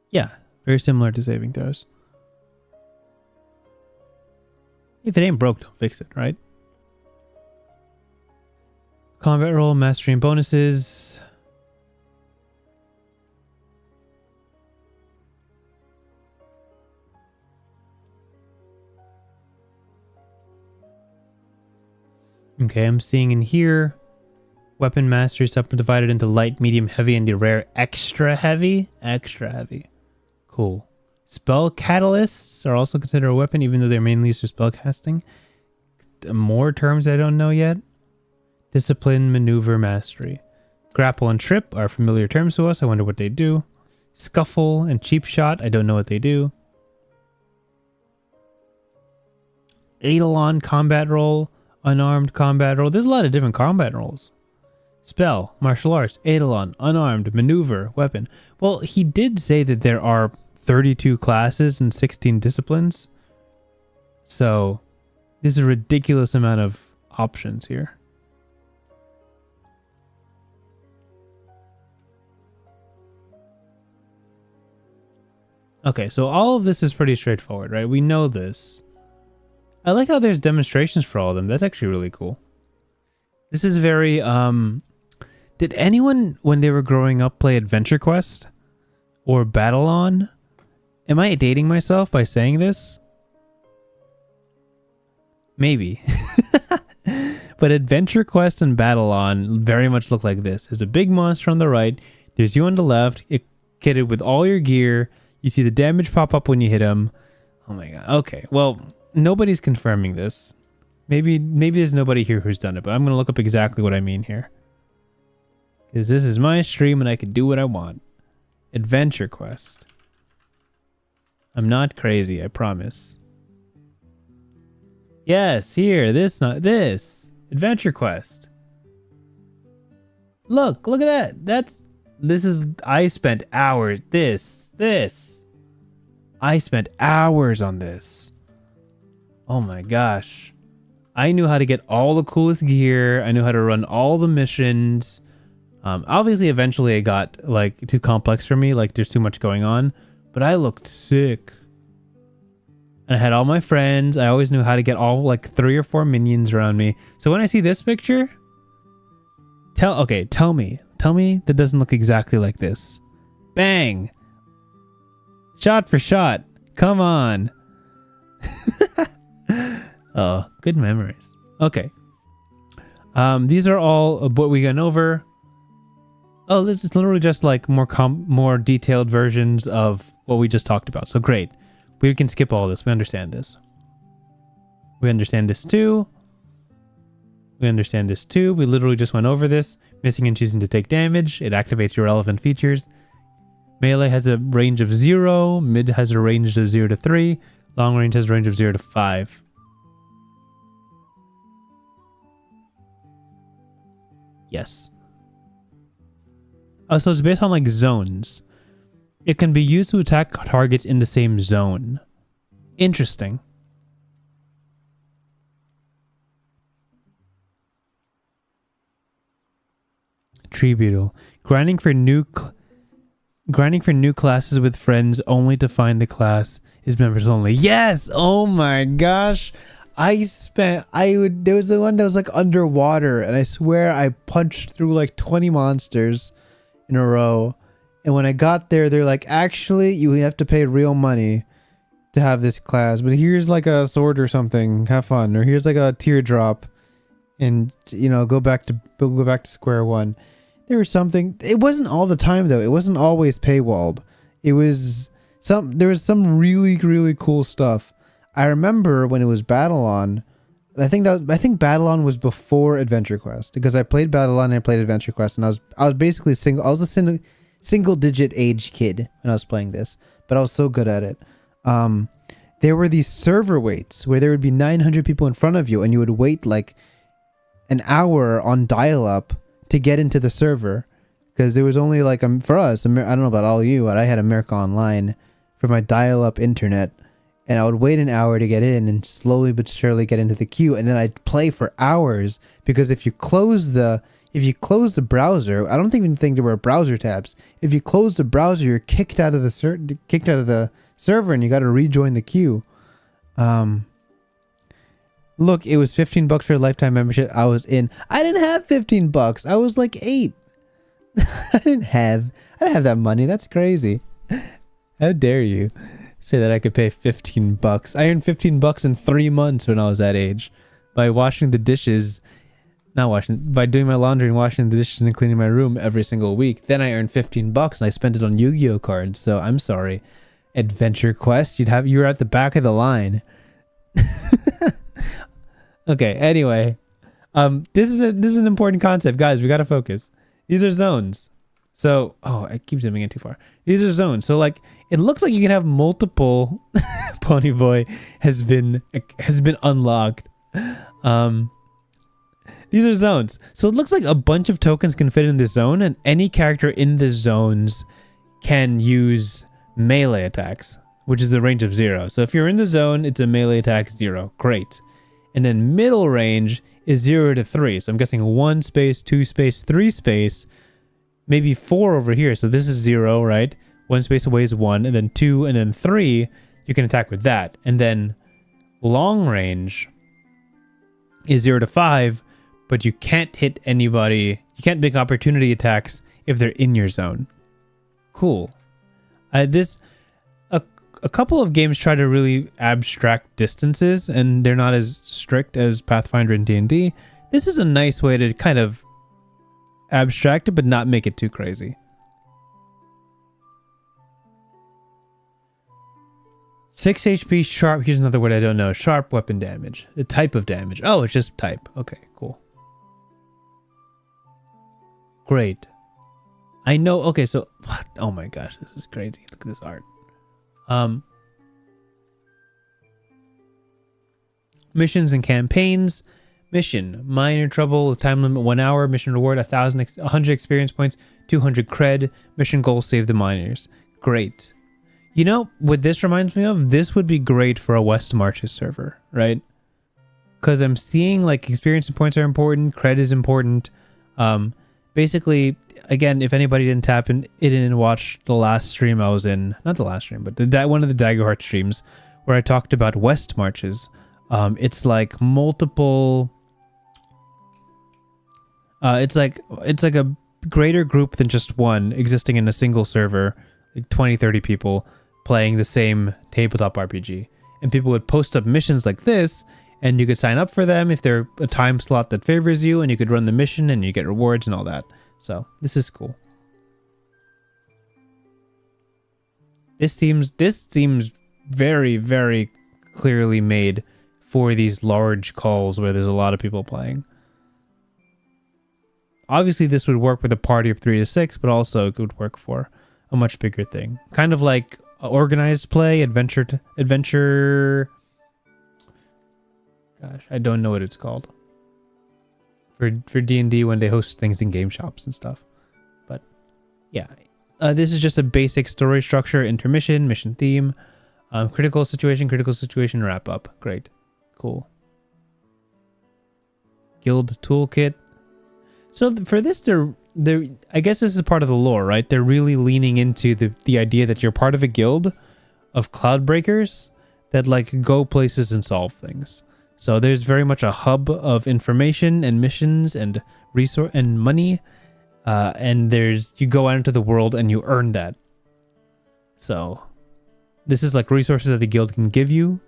Yeah, very similar to saving throws. If it ain't broke, don't fix it, right? Combat roll, mastery and bonuses. Okay, I'm seeing in here, weapon mastery is subdivided into light, medium, heavy, and the rare extra heavy. Extra heavy. Cool. Spell catalysts are also considered a weapon, even though they're mainly used for spell casting. More terms I don't know yet. Discipline, maneuver, mastery. Grapple and trip are familiar terms to us. I wonder what they do. Scuffle and cheap shot. I don't know what they do. Eidolon combat roll. Unarmed combat roll. There's a lot of different combat rolls. Spell, martial arts, Eidolon, unarmed, maneuver, weapon. Well, he did say that there are 32 classes and 16 disciplines. So there's a ridiculous amount of options here. Okay, so all of this is pretty straightforward, right? We know this. I like how there's demonstrations for all of them. That's actually really cool. This is very, did anyone, when they were growing up, play Adventure Quest? Or Battle On? Am I dating myself by saying this? Maybe. But Adventure Quest and Battle On very much look like this. There's a big monster on the right. There's you on the left, kitted with all your gear. You see the damage pop up when you hit him. Oh my god. Okay, well, nobody's confirming this. Maybe there's nobody here who's done it, but I'm going to look up exactly what I mean here. Because this is my stream and I can do what I want. Adventure Quest. I'm not crazy, I promise. Yes, here, this. Adventure Quest. Look at that. I spent hours. I spent hours on this. Oh my gosh. I knew how to get all the coolest gear. I knew how to run all the missions. Obviously, eventually it got like too complex for me. Like there's too much going on. But I looked sick. And I had all my friends. I always knew how to get all like 3 or 4 minions around me. So when I see this picture, tell me that doesn't look exactly like this. Bang. Shot for shot. Come on. Oh, good memories. Okay. These are all what we went over. Oh, this is literally just like more detailed versions of what we just talked about. So great. We can skip all this. We understand this. We understand this too. We understand this too. We literally just went over this. Missing and choosing to take damage. It activates your relevant features. Melee has a range of 0. Mid has a range of 0 to 3. Long range has a range of 0 to 5. Yes. So it's based on like zones. It can be used to attack targets in the same zone. Interesting. Tree beetle. Grinding for new classes with friends only to find the class is members only. Yes! Oh my gosh. There was the one that was like underwater, and I swear I punched through like 20 monsters in a row. And when I got there, they're like, actually, you have to pay real money to have this class. But here's like a sword or something. Have fun. Or here's like a teardrop, and go back to square one. there was something. It wasn't all the time though. It wasn't always paywalled. There was some really, really cool stuff. I remember when it was Battle-On. I think Battle-On was before Adventure Quest, because I played Battle-On and I played Adventure Quest, and I was basically single. I was a single digit age kid when I was playing this, but I was so good at it. There were these server waits where there would be 900 people in front of you, and you would wait like an hour on dial-up to get into the server, because there was only like for us. I don't know about all of you, but I had America Online for my dial-up internet. And I would wait an hour to get in and slowly but surely get into the queue. And then I'd play for hours, because if you close the browser, I don't even think there were browser tabs. If you close the browser, you're kicked out of the server, and you got to rejoin the queue. Look, it was $15 for a lifetime membership. I was in. I didn't have $15. I was like 8. I didn't have that money. That's crazy. How dare you say that I could pay $15? I earned $15 in 3 months when I was that age by washing the dishes, by doing my laundry and washing the dishes and cleaning my room every single week. Then I earned $15 and I spent it on Yu-Gi-Oh cards. So I'm sorry, Adventure Quest, you were at the back of the line. Okay, anyway, this is an important concept, guys. We gotta focus. These are zones. So, I keep zooming in too far. These are zones. So, like, it looks like you can have multiple. Ponyboy has been unlocked. These are zones. So it looks like a bunch of tokens can fit in this zone, and any character in the zones can use melee attacks, which is the range of 0. So if you're in the zone, it's a melee attack 0. Great. And then middle range is 0 to 3. So I'm guessing 1 space, 2 space, 3 space. Maybe 4 over here. So this is 0, right? 1 space away is 1, and then 2, and then 3, you can attack with that. And then long range is 0 to 5, but you can't hit anybody. You can't make opportunity attacks if they're in your zone. Cool. A couple of games try to really abstract distances, and they're not as strict as Pathfinder and D&D. This is a nice way to kind of abstract it, but not make it too crazy. 6 HP sharp. Here's another word I don't know. Sharp weapon damage. The type of damage. Oh, it's just type. Okay, cool. Great. I know. Okay, so what? Oh my gosh, this is crazy. Look at this art. Missions and campaigns. Mission: minor trouble with time limit 1 hour. Mission reward 100 experience points, 200 cred. Mission goal: save the miners. Great. You know what this reminds me of? This would be great for a West Marches server, right? Because I'm seeing like experience points are important, cred is important. Basically, again, if anybody didn't tap in it and watch the last stream I was in, not the last stream, but one of the Daggerheart streams where I talked about West Marches. It's like multiple. It's like a greater group than just one existing in a single server, like 20, 30 people playing the same tabletop RPG. And people would post up missions like this, and you could sign up for them if they're a time slot that favors you, and you could run the mission and you get rewards and all that. So this is cool. This seems very, very clearly made for these large calls where there's a lot of people playing. Obviously, this would work with a party of 3 to 6, but also it would work for a much bigger thing. Kind of like organized play, adventure. Gosh, I don't know what it's called. For D&D when they host things in game shops and stuff. But yeah, this is just a basic story structure: intermission, mission theme, critical situation, wrap up. Great, cool. Guild toolkit. So for this, I guess this is part of the lore, right? They're really leaning into the idea that you're part of a guild of Cloudbreakers that like go places and solve things. So there's very much a hub of information and missions and resource and money, and you go out into the world and you earn that. So this is like resources that the guild can give you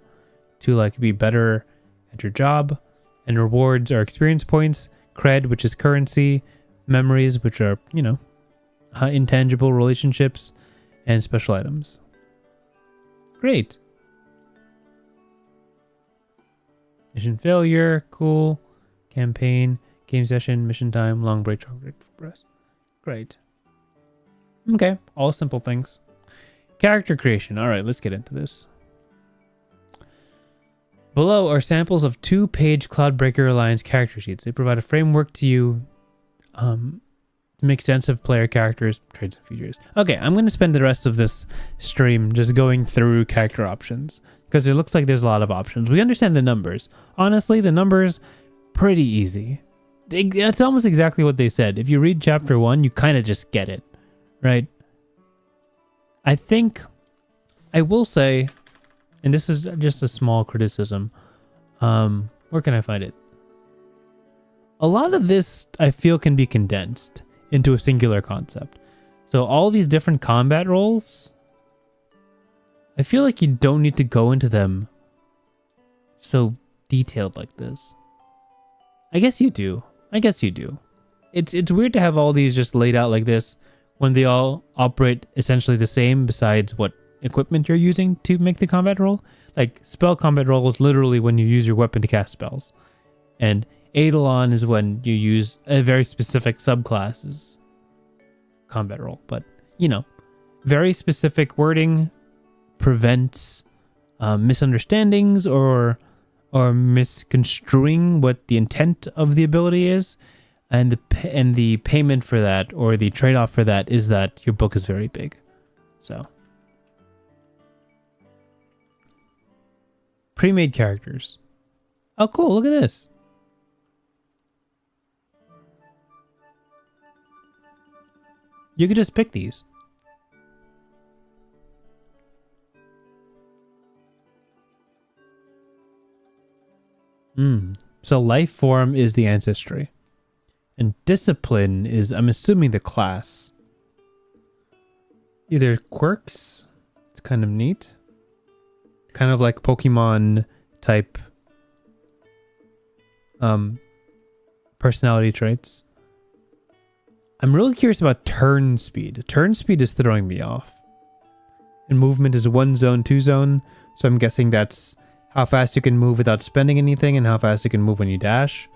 to like be better at your job, and rewards are experience points, cred, which is currency, memories, which are, you know, intangible relationships, and special items. Great. Mission failure, cool. Campaign, game session, mission time, long break, short break, rest. Great. Okay, all simple things. Character creation. All right, let's get into this. Below are samples of 2-page Cloudbreaker Alliance character sheets. They provide a framework to you to make sense of player characters, traits, and features. Okay, I'm going to spend the rest of this stream just going through character options because it looks like there's a lot of options. We understand the numbers. Honestly, the numbers, pretty easy. It's almost exactly what they said. If you read chapter 1, you kind of just get it, right? I think I will say, and this is just a small criticism, where can I find it? A lot of this, I feel, can be condensed into a singular concept. So all these different combat roles, I feel like you don't need to go into them so detailed like this. I guess you do. It's weird to have all these just laid out like this when they all operate essentially the same besides what equipment you're using to make the combat roll. Like spell combat roll is literally when you use your weapon to cast spells. And Eidolon is when you use a very specific subclass's combat roll. But, you know, very specific wording prevents misunderstandings or misconstruing what the intent of the ability is. And the payment for that, or the trade-off for that, is that your book is very big. So. Pre-made characters. Oh, cool. Look at this. You could just pick these. So life form is the ancestry. And discipline is, I'm assuming, the class. Either quirks. It's kind of neat. Kind of like Pokemon type personality traits. I'm really curious about turn speed. Turn speed is throwing me off. And movement is 1 zone, 2 zone. So I'm guessing that's how fast you can move without spending anything and how fast you can move when you dash.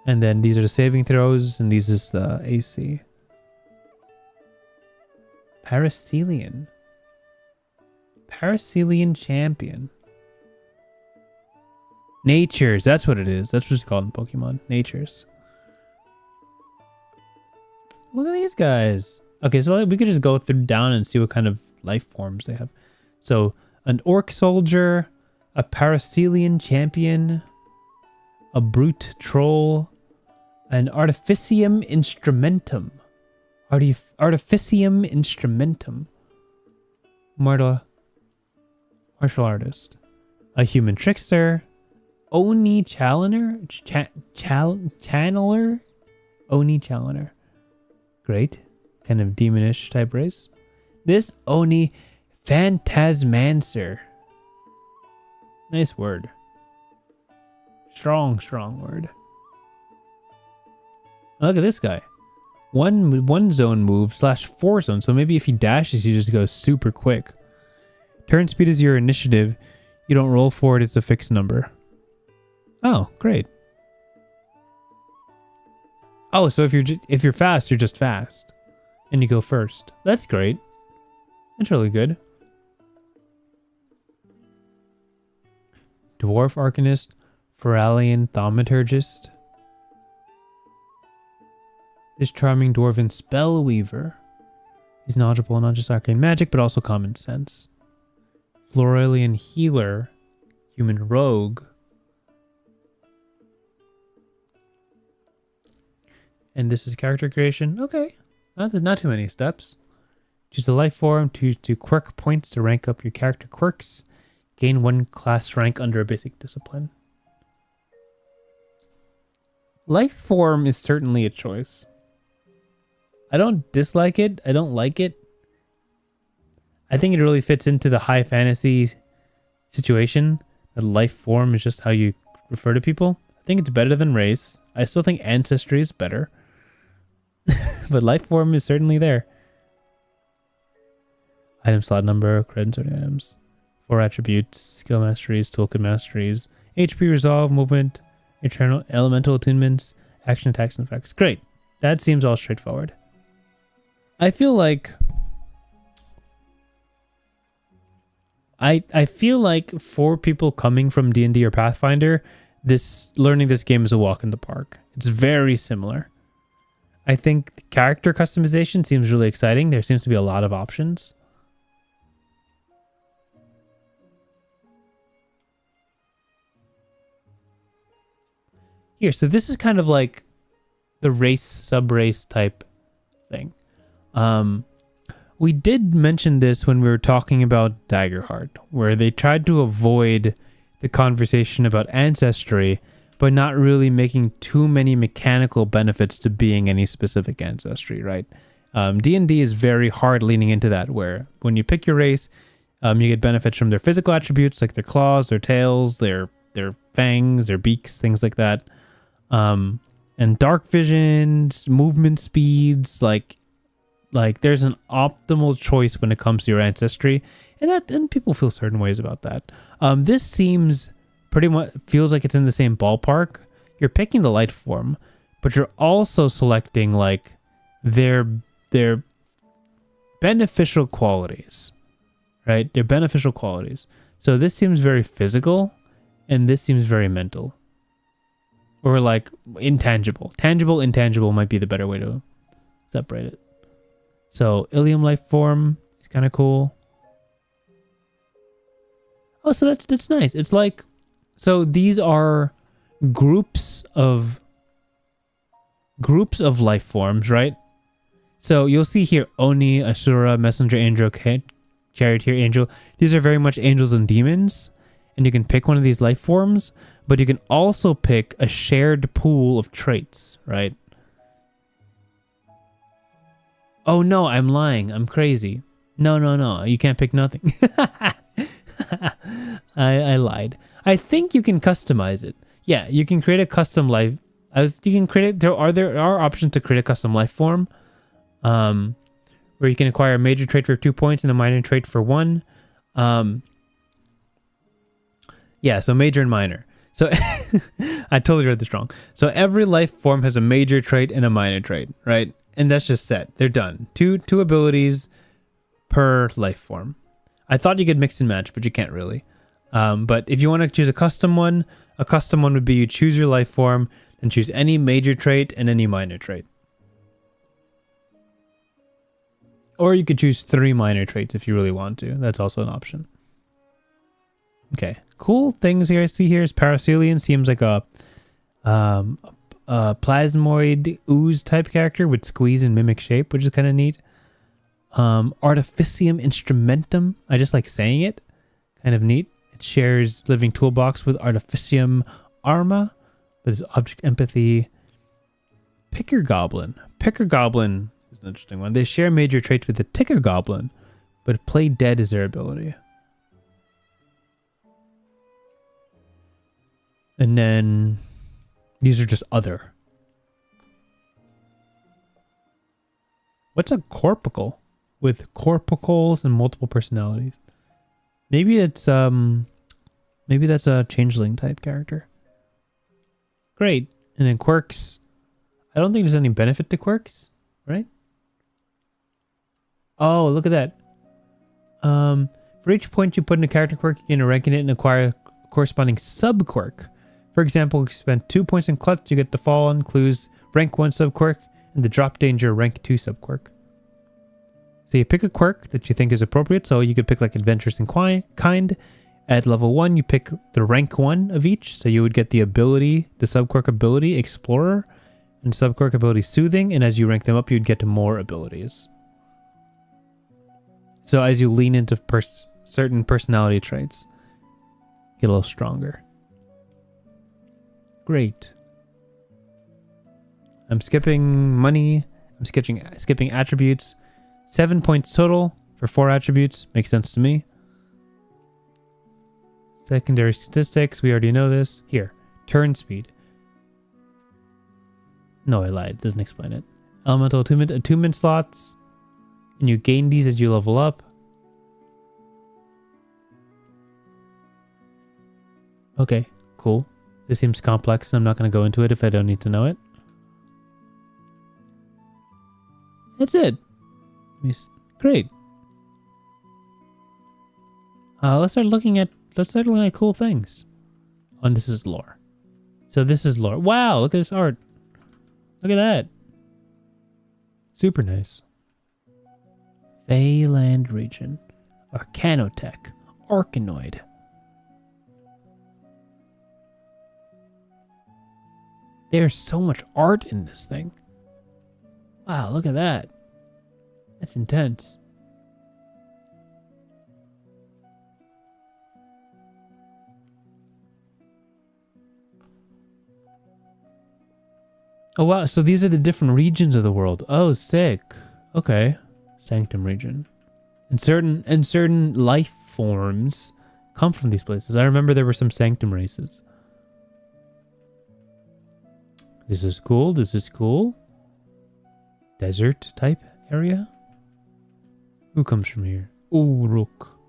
And then these are the saving throws, and these is the AC. Paracelian champion. Natures, that's what it is. That's what it's called in Pokemon. Natures. Look at these guys. Okay, so we could just go through down and see what kind of life forms they have. So, an orc soldier, a Paracelian champion, a brute troll, an artificium instrumentum. Artificium instrumentum. Martial artist. A human trickster. Oni channeler. Channeler. Oni channeler. Great. Kind of demonish type race. This Oni phantasmancer. Nice word. Strong word. Look at this guy. One zone move / 4 zone. So maybe if he dashes, he just goes super quick. Turn speed is your initiative. You don't roll for it. It's a fixed number. Oh, great. Oh, so if you're fast, you're just fast, and you go first. That's great. That's really good. Dwarf Arcanist, Feralian Thaumaturgist. This charming dwarven spellweaver. He's knowledgeable not just arcane magic, but also common sense. Floralian healer, human rogue. And this is character creation. Okay, not too many steps. Choose a life form to quirk points to rank up your character quirks. Gain 1 class rank under a basic discipline. Life form is certainly a choice. I don't dislike it. I don't like it. I think it really fits into the high fantasy situation. The life form is just how you refer to people. I think it's better than race. I still think ancestry is better. But life form is certainly there. Item slot number, credits or items. 4 attributes, skill masteries, toolkit masteries, HP resolve, movement, eternal elemental attunements, action attacks and effects. Great. That seems all straightforward. I feel like I feel like for people coming from D&D or Pathfinder, learning this game is a walk in the park. It's very similar. I think the character customization seems really exciting. There seems to be a lot of options. Here, so this is kind of like the race, sub-race type thing. We did mention this when we were talking about Daggerheart, where they tried to avoid the conversation about ancestry, but not really making too many mechanical benefits to being any specific ancestry, right? D&D is very hard leaning into that, where when you pick your race, you get benefits from their physical attributes, like their claws, their tails, their fangs, their beaks, things like that. And dark visions, movement speeds, like there's an optimal choice when it comes to your ancestry, and people feel certain ways about that. This seems pretty much feels like it's in the same ballpark. You're picking the light form, but you're also selecting like their beneficial qualities, right? Their beneficial qualities. So this seems very physical, and this seems very mental. Or like intangible. Tangible, intangible might be the better way to separate it. So Ilium life form is kind of cool. Oh, so that's nice. It's like, so these are groups of life forms, right? So you'll see here Oni, Asura, Messenger Angel, Charioteer Angel. These are very much angels and demons, and you can pick one of these life forms. But you can also pick a shared pool of traits, right? Oh no, I'm lying. I'm crazy. No. You can't pick nothing. I lied. I think you can customize it. Yeah, you can create a custom life. You can create it. There are options to create a custom life form, where you can acquire a major trait for 2 points and a minor trait for 1. Yeah, so major and minor. So I totally read this wrong. So every life form has a major trait and a minor trait, right? And that's just set. They're done. Two abilities per life form. I thought you could mix and match, but you can't really. But if you want to choose a custom one would be you choose your life form and choose any major trait and any minor trait. Or you could choose 3 minor traits if you really want to. That's also an option. Okay, cool things here I see here is Paracelian seems like a plasmoid ooze type character with squeeze and mimic shape, which is kind of neat. Artificium Instrumentum, I just like saying it, kind of neat. It shares living toolbox with Artificium Arma, but it's object empathy. Picker Goblin is an interesting one. They share major traits with the Ticker Goblin, but play dead is their ability. And then these are just other. What's a corporal with corpicals and multiple personalities? Maybe it's maybe that's a changeling type character. Great. And then quirks. I don't think there's any benefit to quirks, right? Oh, look at that. For each point you put in a character quirk, you gain a rank in it and acquire a corresponding sub quirk. For example, if you spend 2 points in Klutz, you get the Fall on Clues rank 1 sub-quirk and the Drop Danger rank 2 sub-quirk. So you pick a quirk that you think is appropriate. So you could pick like Adventurous and Kind. At level 1, you pick the rank 1 of each. So you would get the ability, the sub-quirk ability, Explorer, and sub-quirk ability, Soothing. And as you rank them up, you'd get to more abilities. So as you lean into certain personality traits, get a little stronger. Great. I'm skipping money. I'm skipping attributes. 7 points total for 4 attributes. Makes sense to me. Secondary statistics. We already know this. Here. Turn speed. No, I lied. It doesn't explain it. Elemental attunement slots. And you gain these as you level up. Okay, cool. This seems complex. I'm not going to go into it if I don't need to know it. That's it. Great. Let's start looking at cool things. Oh, and this is lore. So this is lore. Wow, look at this art. Look at that. Super nice. Feyland region. Arcanotech. Arkanoid. There's so much art in this thing. Wow, look at that. That's intense. Oh wow, so these are the different regions of the world. Oh, sick. Okay. Sanctum region. And certain life forms come from these places. I remember there were some sanctum races. This is cool. This is cool. Desert type area. Who comes from here? Uruk.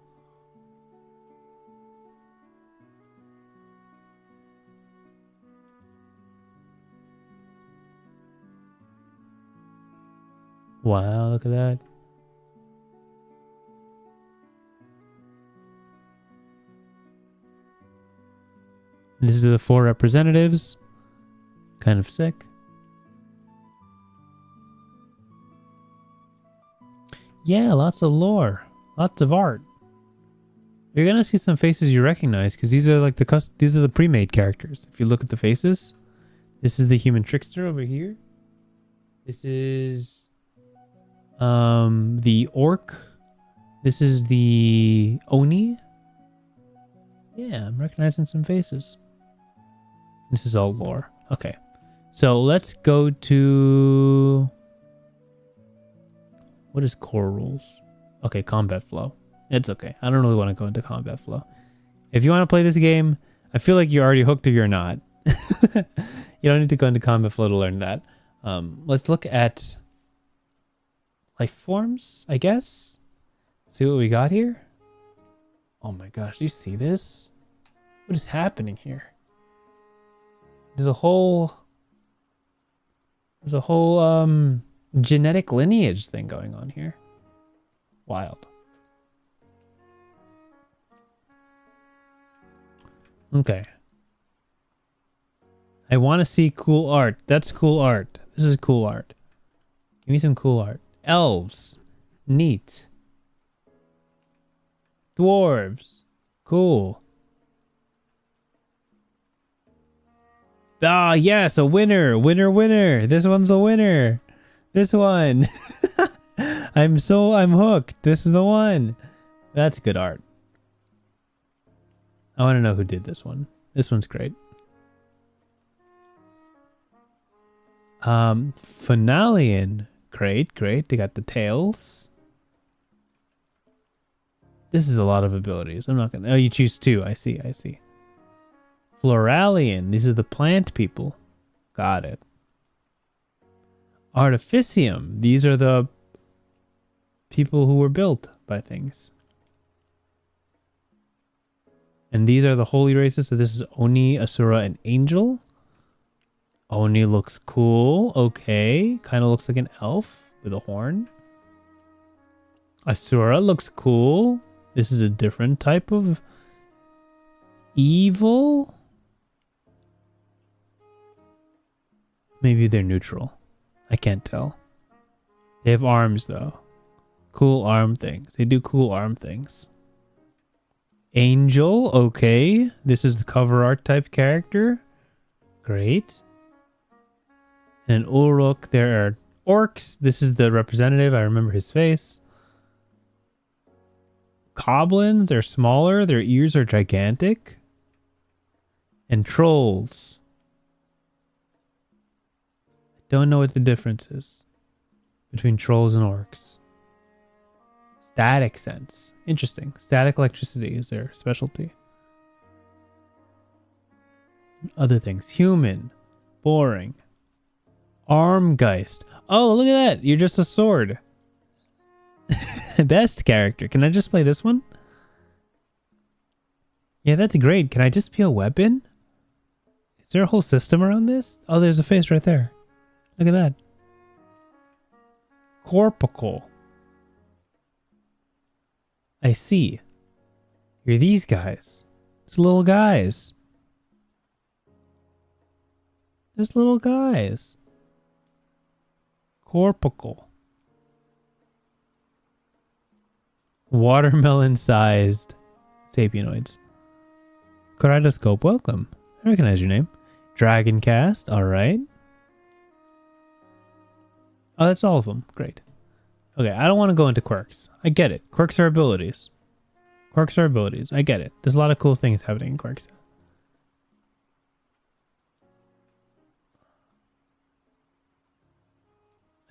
Wow, look at that. This is the 4 representatives. Kind of sick. Yeah, lots of lore. Lots of art. You're gonna see some faces you recognize because these are like these are the pre-made characters. If you look at the faces, this is the human trickster over here. This is the orc. This is the Oni. Yeah, I'm recognizing some faces. This is all lore. Okay. So let's go to... What is core rules? Okay, combat flow. It's okay. I don't really want to go into combat flow. If you want to play this game, I feel like you're already hooked or you're not. You don't need to go into combat flow to learn that. Let's look at life forms, I guess. See what we got here. Oh my gosh, do you see this? What is happening here? There's a whole genetic lineage thing going on here. Wild. Okay. I want to see cool art. That's cool art. This is cool art. Give me some cool art. Elves. Neat. Dwarves. Cool. Ah, yes, a winner. Winner, winner. This one's a winner. This one. I'm hooked. This is the one. That's good art. I want to know who did this one. This one's great. Finalian. Great, great. They got the tails. This is a lot of abilities. I'm not gonna... Oh, you choose 2. I see, I see. Floralian. These are the plant people. Got it. Artificium. These are the people who were built by things. And these are the holy races. So this is Oni, Asura, and Angel. Oni looks cool. Okay. Kind of looks like an elf with a horn. Asura looks cool. This is a different type of evil. Maybe they're neutral. I can't tell. They have arms though. Cool arm things. They do cool arm things. Angel, okay. This is the cover art type character. Great. And Uruk, there are orcs. This is the representative. I remember his face. Goblins are smaller. Their ears are gigantic. And trolls. Don't know what the difference is between trolls and orcs. Static sense. Interesting. Static electricity is their specialty. Other things. Human. Boring. Armgeist. Oh, look at that. You're just a sword. Best character. Can I just play this one? Yeah, that's great. Can I just be a weapon? Is there a whole system around this? Oh, there's a face right there. Look at that. Corporal. I see. You're these guys. Just little guys. Just little guys. Corporal. Watermelon-sized sapienoids. Kaleidoscope, welcome. I recognize your name. Dragoncast, alright. Oh, that's all of them. Great. Okay, I don't want to go into quirks. I get it. Quirks are abilities. Quirks are abilities. I get it. There's a lot of cool things happening in quirks.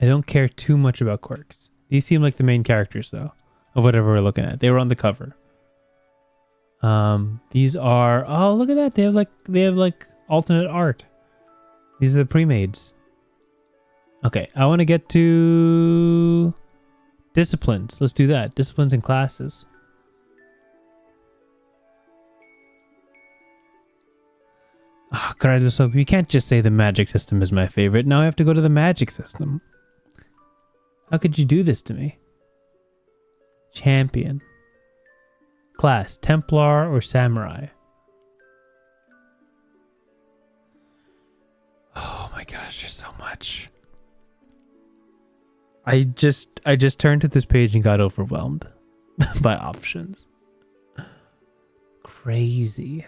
I don't care too much about quirks. These seem like the main characters, though, of whatever we're looking at. They were on the cover. These are... Oh, look at that. They have like alternate art. These are the pre-mades. Okay, I want to get to disciplines. Let's do that. Disciplines and classes. Oh, Kaleidoscope, you can't just say the magic system is my favorite. Now I have to go to the magic system. How could you do this to me? Champion. Class, Templar or Samurai? Oh my gosh, there's so much. I just turned to this page and got overwhelmed by options. Crazy.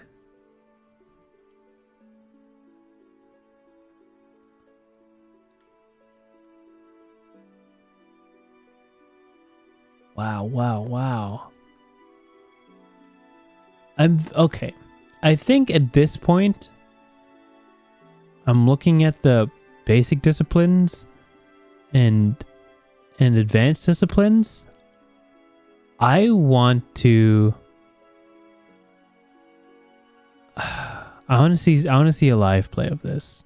Wow. I'm okay. I think at this point, I'm looking at the basic disciplines and advanced disciplines. I want to see a live play of this.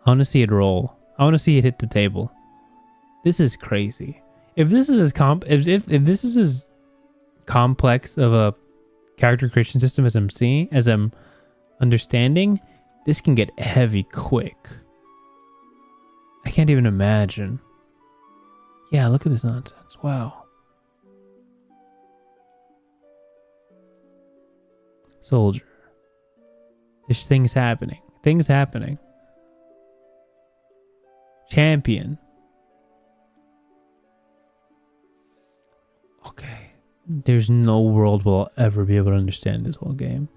I want to see it roll. I want to see it hit the table. This is crazy. If this is as if this is as complex of a character creation system as I'm understanding, this can get heavy quick. I can't even imagine. Yeah, look at this nonsense. Wow. Soldier. There's things happening. Champion. Okay. There's no world we'll ever be able to understand this whole game.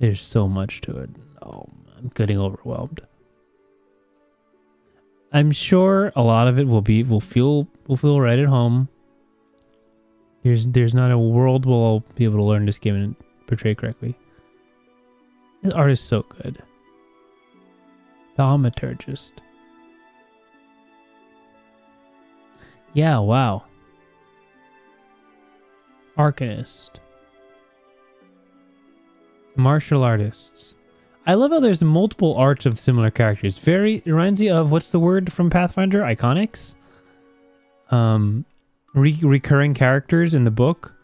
There's so much to it. Oh, I'm getting overwhelmed. I'm sure a lot of it will feel right at home. There's not a world we'll be able to learn this game and portray correctly. This art is so good. Thaumaturgist. Yeah, wow. Arcanist. Martial artists. I love how there's multiple arts of similar characters. It reminds me of, what's the word from Pathfinder? Iconics? Recurring characters in the book.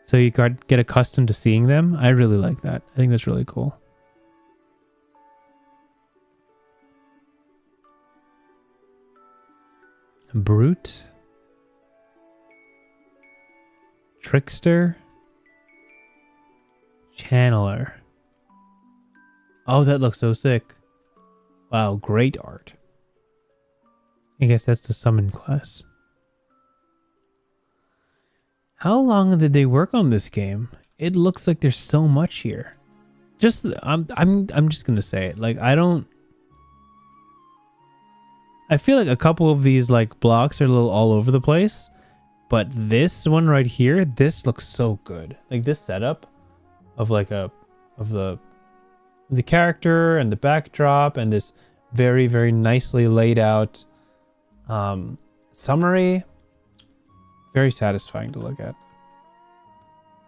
So you get accustomed to seeing them. I really like that. I think that's really cool. Brute. Trickster. Channeler. Oh, that looks so sick. Wow, great art. I guess that's the summon class. How long did they work on this game? It looks like there's so much here. I'm just gonna say it. Like, I feel like a couple of these like blocks are a little all over the place, but this one right here, this looks so good. Like this setup of the character and the backdrop and this very, very nicely laid out summary. Very satisfying to look at.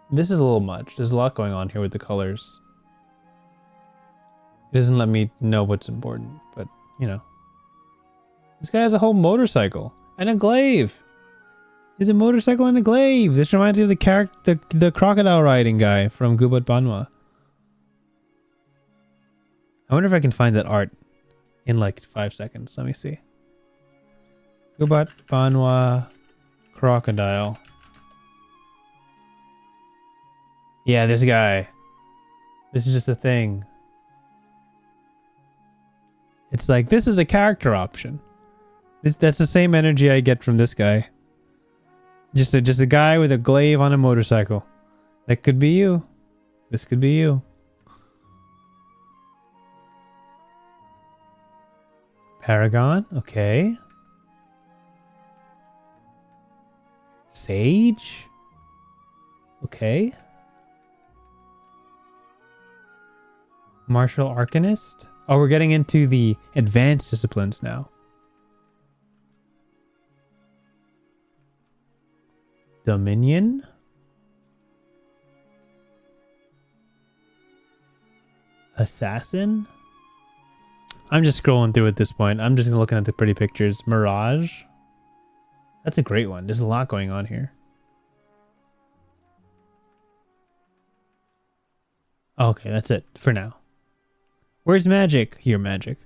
This is a little much. There's a lot going on here with the colors. It doesn't let me know what's important, but you know. This guy has a whole motorcycle and a glaive. He's a motorcycle and a glaive. This reminds me of the character, the crocodile riding guy from Gubat Banwa. I wonder if I can find that art in like 5 seconds. Let me see. Gubat Banwa crocodile. Yeah, this guy. This is just a thing. It's like, this is a character option. That's the same energy I get from this guy. Just a guy with a glaive on a motorcycle. That could be you. This could be you. Paragon, okay. Sage? Okay. Martial Arcanist? Oh, we're getting into the advanced disciplines now. Dominion? Assassin? I'm just scrolling through at this point. I'm just looking at the pretty pictures. Mirage? That's a great one. There's a lot going on here. Okay, that's it for now. Where's magic? Here, magic.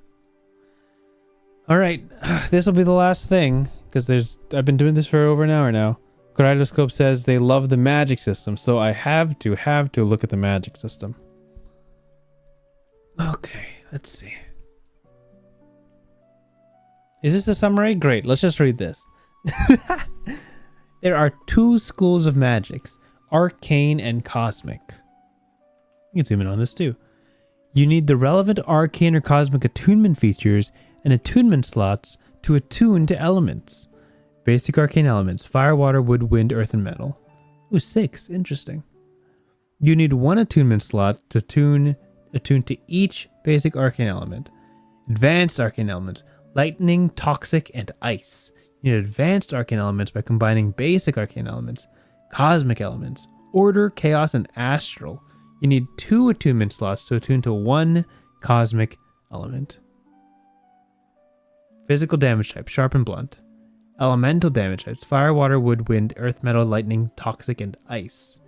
Alright, this will be the last thing, because I've been doing this for over an hour now. Kaleidoscope says they love the magic system, so I have to look at the magic system. Okay, let's see. Is this a summary? Great, let's just read this. There are 2 schools of magics, arcane and cosmic. You can zoom in on this too. You need the relevant arcane or cosmic attunement features and attunement slots to attune to elements. Basic arcane elements: fire, water, wood, wind, earth, and metal. Ooh, 6. Interesting. You need 1 attunement slot to attune to each basic arcane element. Advanced arcane elements: lightning, toxic, and ice. You need advanced arcane elements by combining basic arcane elements. Cosmic elements: order, chaos, and astral. You need 2 attunement slots to attune to 1 cosmic element. Physical damage type: sharp and blunt. Elemental damage types: fire, water, wood, wind, earth, metal, lightning, toxic, and ice.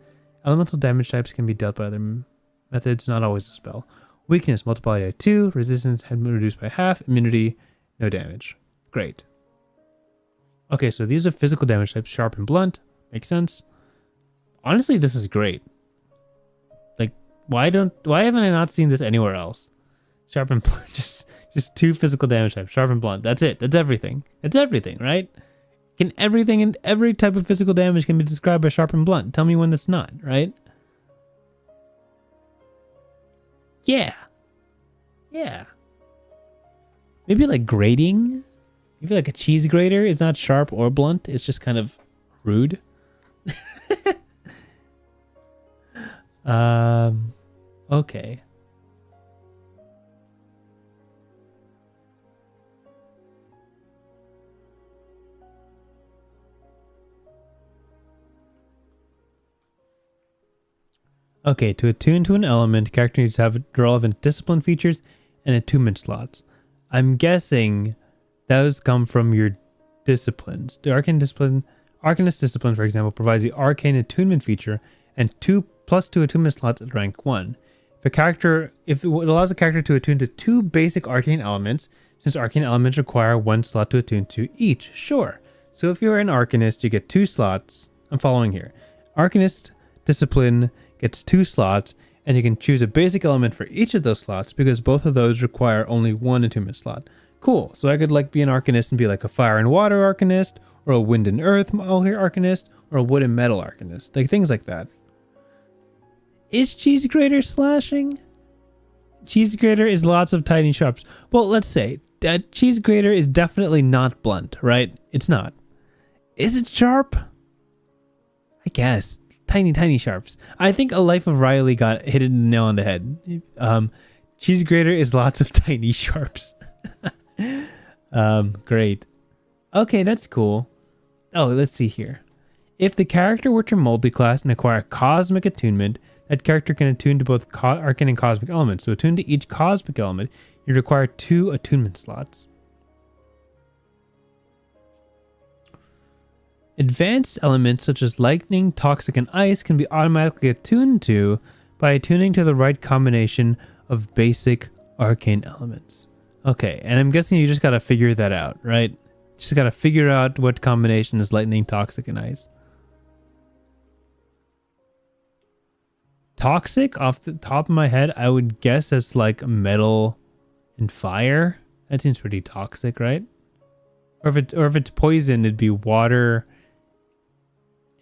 Elemental damage types can be dealt by other methods, not always a spell. Weakness: multiplied by 2. Resistance had been reduced by half. Immunity: no damage. Great. Okay, so these are physical damage types: sharp and blunt. Makes sense. Honestly, this is great. Like, why haven't I not seen this anywhere else? Sharp and blunt, just 2 physical damage types: sharp and blunt. That's it. That's everything. It's everything, right? Can everything and every type of physical damage can be described by sharp and blunt? Tell me when that's not, right? Yeah. Yeah. Maybe like grating. Maybe like a cheese grater is not sharp or blunt. It's just kind of rude. Okay. Okay, to attune to an element, character needs to have relevant discipline features and attunement slots. I'm guessing those come from your disciplines. The Arcanist discipline, for example, provides the arcane attunement feature and 2 + 2 attunement slots at rank 1. If it allows a character to attune to 2 basic arcane elements, since arcane elements require 1 slot to attune to each. Sure. So if you're an Arcanist, you get 2 slots. I'm following here. Arcanist discipline gets 2 slots, and you can choose a basic element for each of those slots because both of those require only 1 attunement slot. Cool. So I could like be an Arcanist and be like a fire and water Arcanist, or a wind and earth Arcanist, or a wood and metal Arcanist. Like things like that. Is cheese grater slashing? Cheese grater is lots of tiny sharps. Well, let's say that cheese grater is definitely not blunt, right? It's not. Is it sharp? I guess. Tiny sharps. I think A Life of Riley hit it nail on the head. Cheese grater is lots of tiny sharps. Great. Okay, that's cool. Oh, let's see here. If the character were to multi-class and acquire cosmic attunement, that character can attune to both arcane and cosmic elements. So attune to each cosmic element, you require 2 attunement slots. Advanced elements such as lightning, toxic, and ice can be automatically attuned to by attuning to the right combination of basic arcane elements. Okay, and I'm guessing you just gotta figure that out, right? Just gotta figure out what combination is lightning, toxic, and ice. Toxic, off the top of my head, I would guess it's like metal and fire. That seems pretty toxic, right? Or if it's poison, it'd be water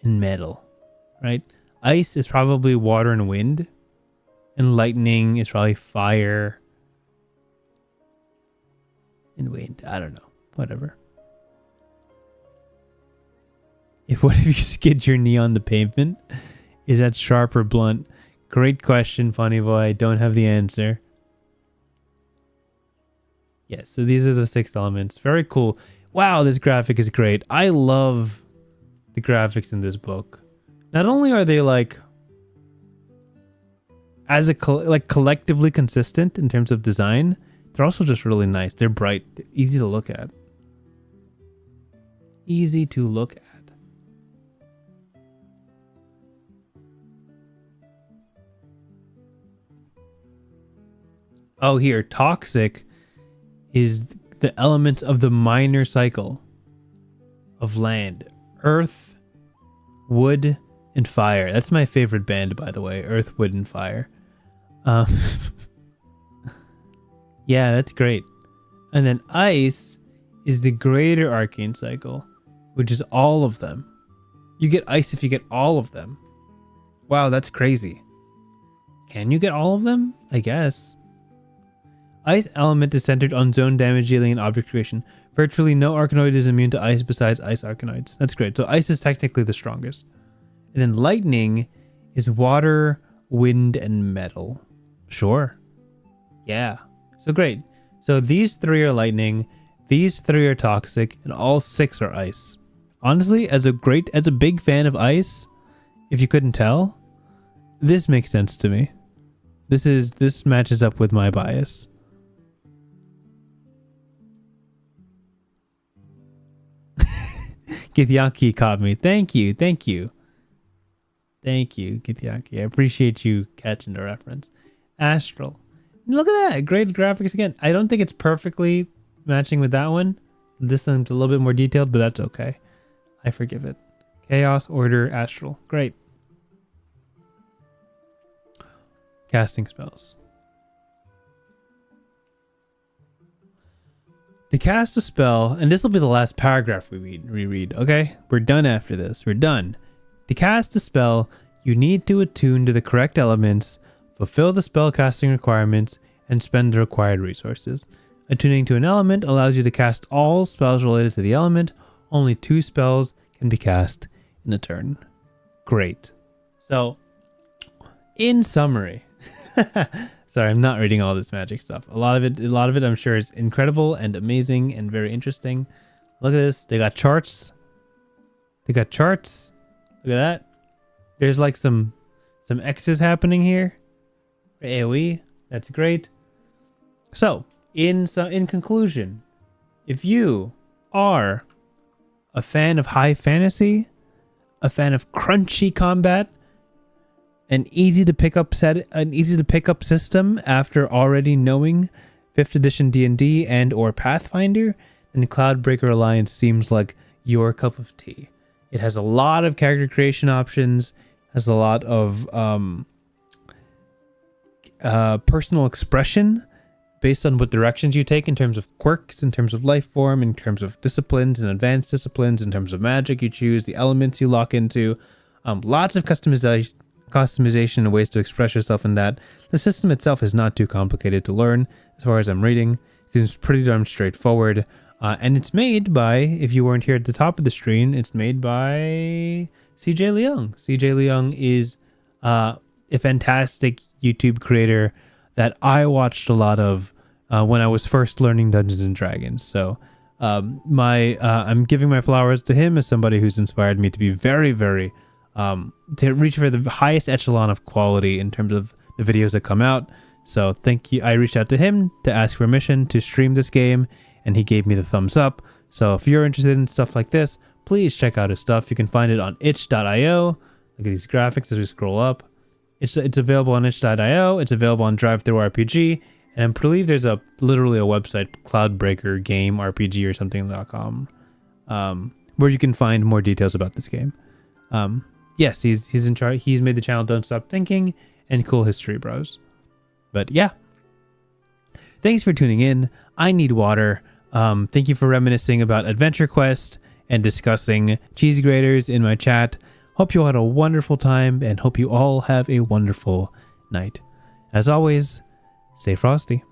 and metal, right? Ice is probably water and wind, and lightning is probably fire and wind. I don't know. Whatever. What if you skid your knee on the pavement? Is that sharp or blunt? Great question, funny boy. I don't have the answer. Yes, so these are the 6 elements. Very cool. Wow, this graphic is great. I love the graphics in this book. Not only are they like collectively consistent in terms of design, they're also just really nice. They're bright, they're easy to look at. Easy to look at. Oh, here, toxic is the elements of the minor cycle of land. Earth, wood, and fire. That's my favorite band, by the way. Earth, wood, and fire. Yeah, that's great. And then ice is the greater arcane cycle, which is all of them. You get ice if you get all of them. Wow, that's crazy. Can you get all of them? I guess. Ice element is centered on zone damage dealing and object creation. Virtually no Arkanoid is immune to ice besides ice Arkanoids. That's great. So ice is technically the strongest. And then lightning is water, wind, and metal. Sure. Yeah. So great. So these 3 are lightning, these 3 are toxic, and all 6 are ice. Honestly, as a big fan of ice, if you couldn't tell, this makes sense to me. This matches up with my bias. Githyanki caught me. Thank you. Thank you. Thank you, Githyanki. I appreciate you catching the reference. Astral. Look at that. Great graphics again. I don't think it's perfectly matching with that one. This one's a little bit more detailed, but that's okay. I forgive it. Chaos, order, astral. Great. Casting spells. To cast a spell, and this will be the last paragraph we reread, okay? We're done after this. We're done. To cast a spell, you need to attune to the correct elements, fulfill the spell casting requirements, and spend the required resources. Attuning to an element allows you to cast all spells related to the element. Only 2 spells can be cast in a turn. Great. So, in summary... Sorry, I'm not reading all this magic stuff. A lot of it I'm sure is incredible and amazing and very interesting. Look at this. They got charts. Look at that. There's like some X's happening here. AoE. That's great. So, in conclusion, if you are a fan of high fantasy, a fan of crunchy combat, an easy to pick up system after already knowing 5th edition D&D and or Pathfinder, then Cloudbreaker Alliance seems like your cup of tea. It has a lot of character creation options, has a lot of personal expression based on what directions you take in terms of quirks, in terms of life form, in terms of disciplines and advanced disciplines, in terms of magic you choose, the elements you lock into. Lots of customization and ways to express yourself in that. The system itself is not too complicated to learn as far as I'm reading. It seems pretty darn straightforward. And it's made by, if you weren't here at the top of the screen, it's made by CJ Leung. CJ Leung is a fantastic YouTube creator that I watched a lot of when I was first learning Dungeons and Dragons. So I'm giving my flowers to him as somebody who's inspired me to be very, very to reach for the highest echelon of quality in terms of the videos that come out. So thank you. I reached out to him to ask permission to stream this game, and he gave me the thumbs up. So if you're interested in stuff like this, please please check out his stuff. You can find it on itch.io. Look at these graphics as we scroll up. It's available on itch.io. It's available on DriveThruRPG. And I believe there's literally a website, Cloudbreaker Game RPG or something.com, where you can find more details about this game. Yes, he's in charge. He's made the channel Don't Stop Thinking and Cool History Bros. But yeah, thanks for tuning in. I need water. Thank you for reminiscing about Adventure Quest and discussing cheese graters in my chat. Hope you all had a wonderful time and hope you all have a wonderful night. As always, stay frosty.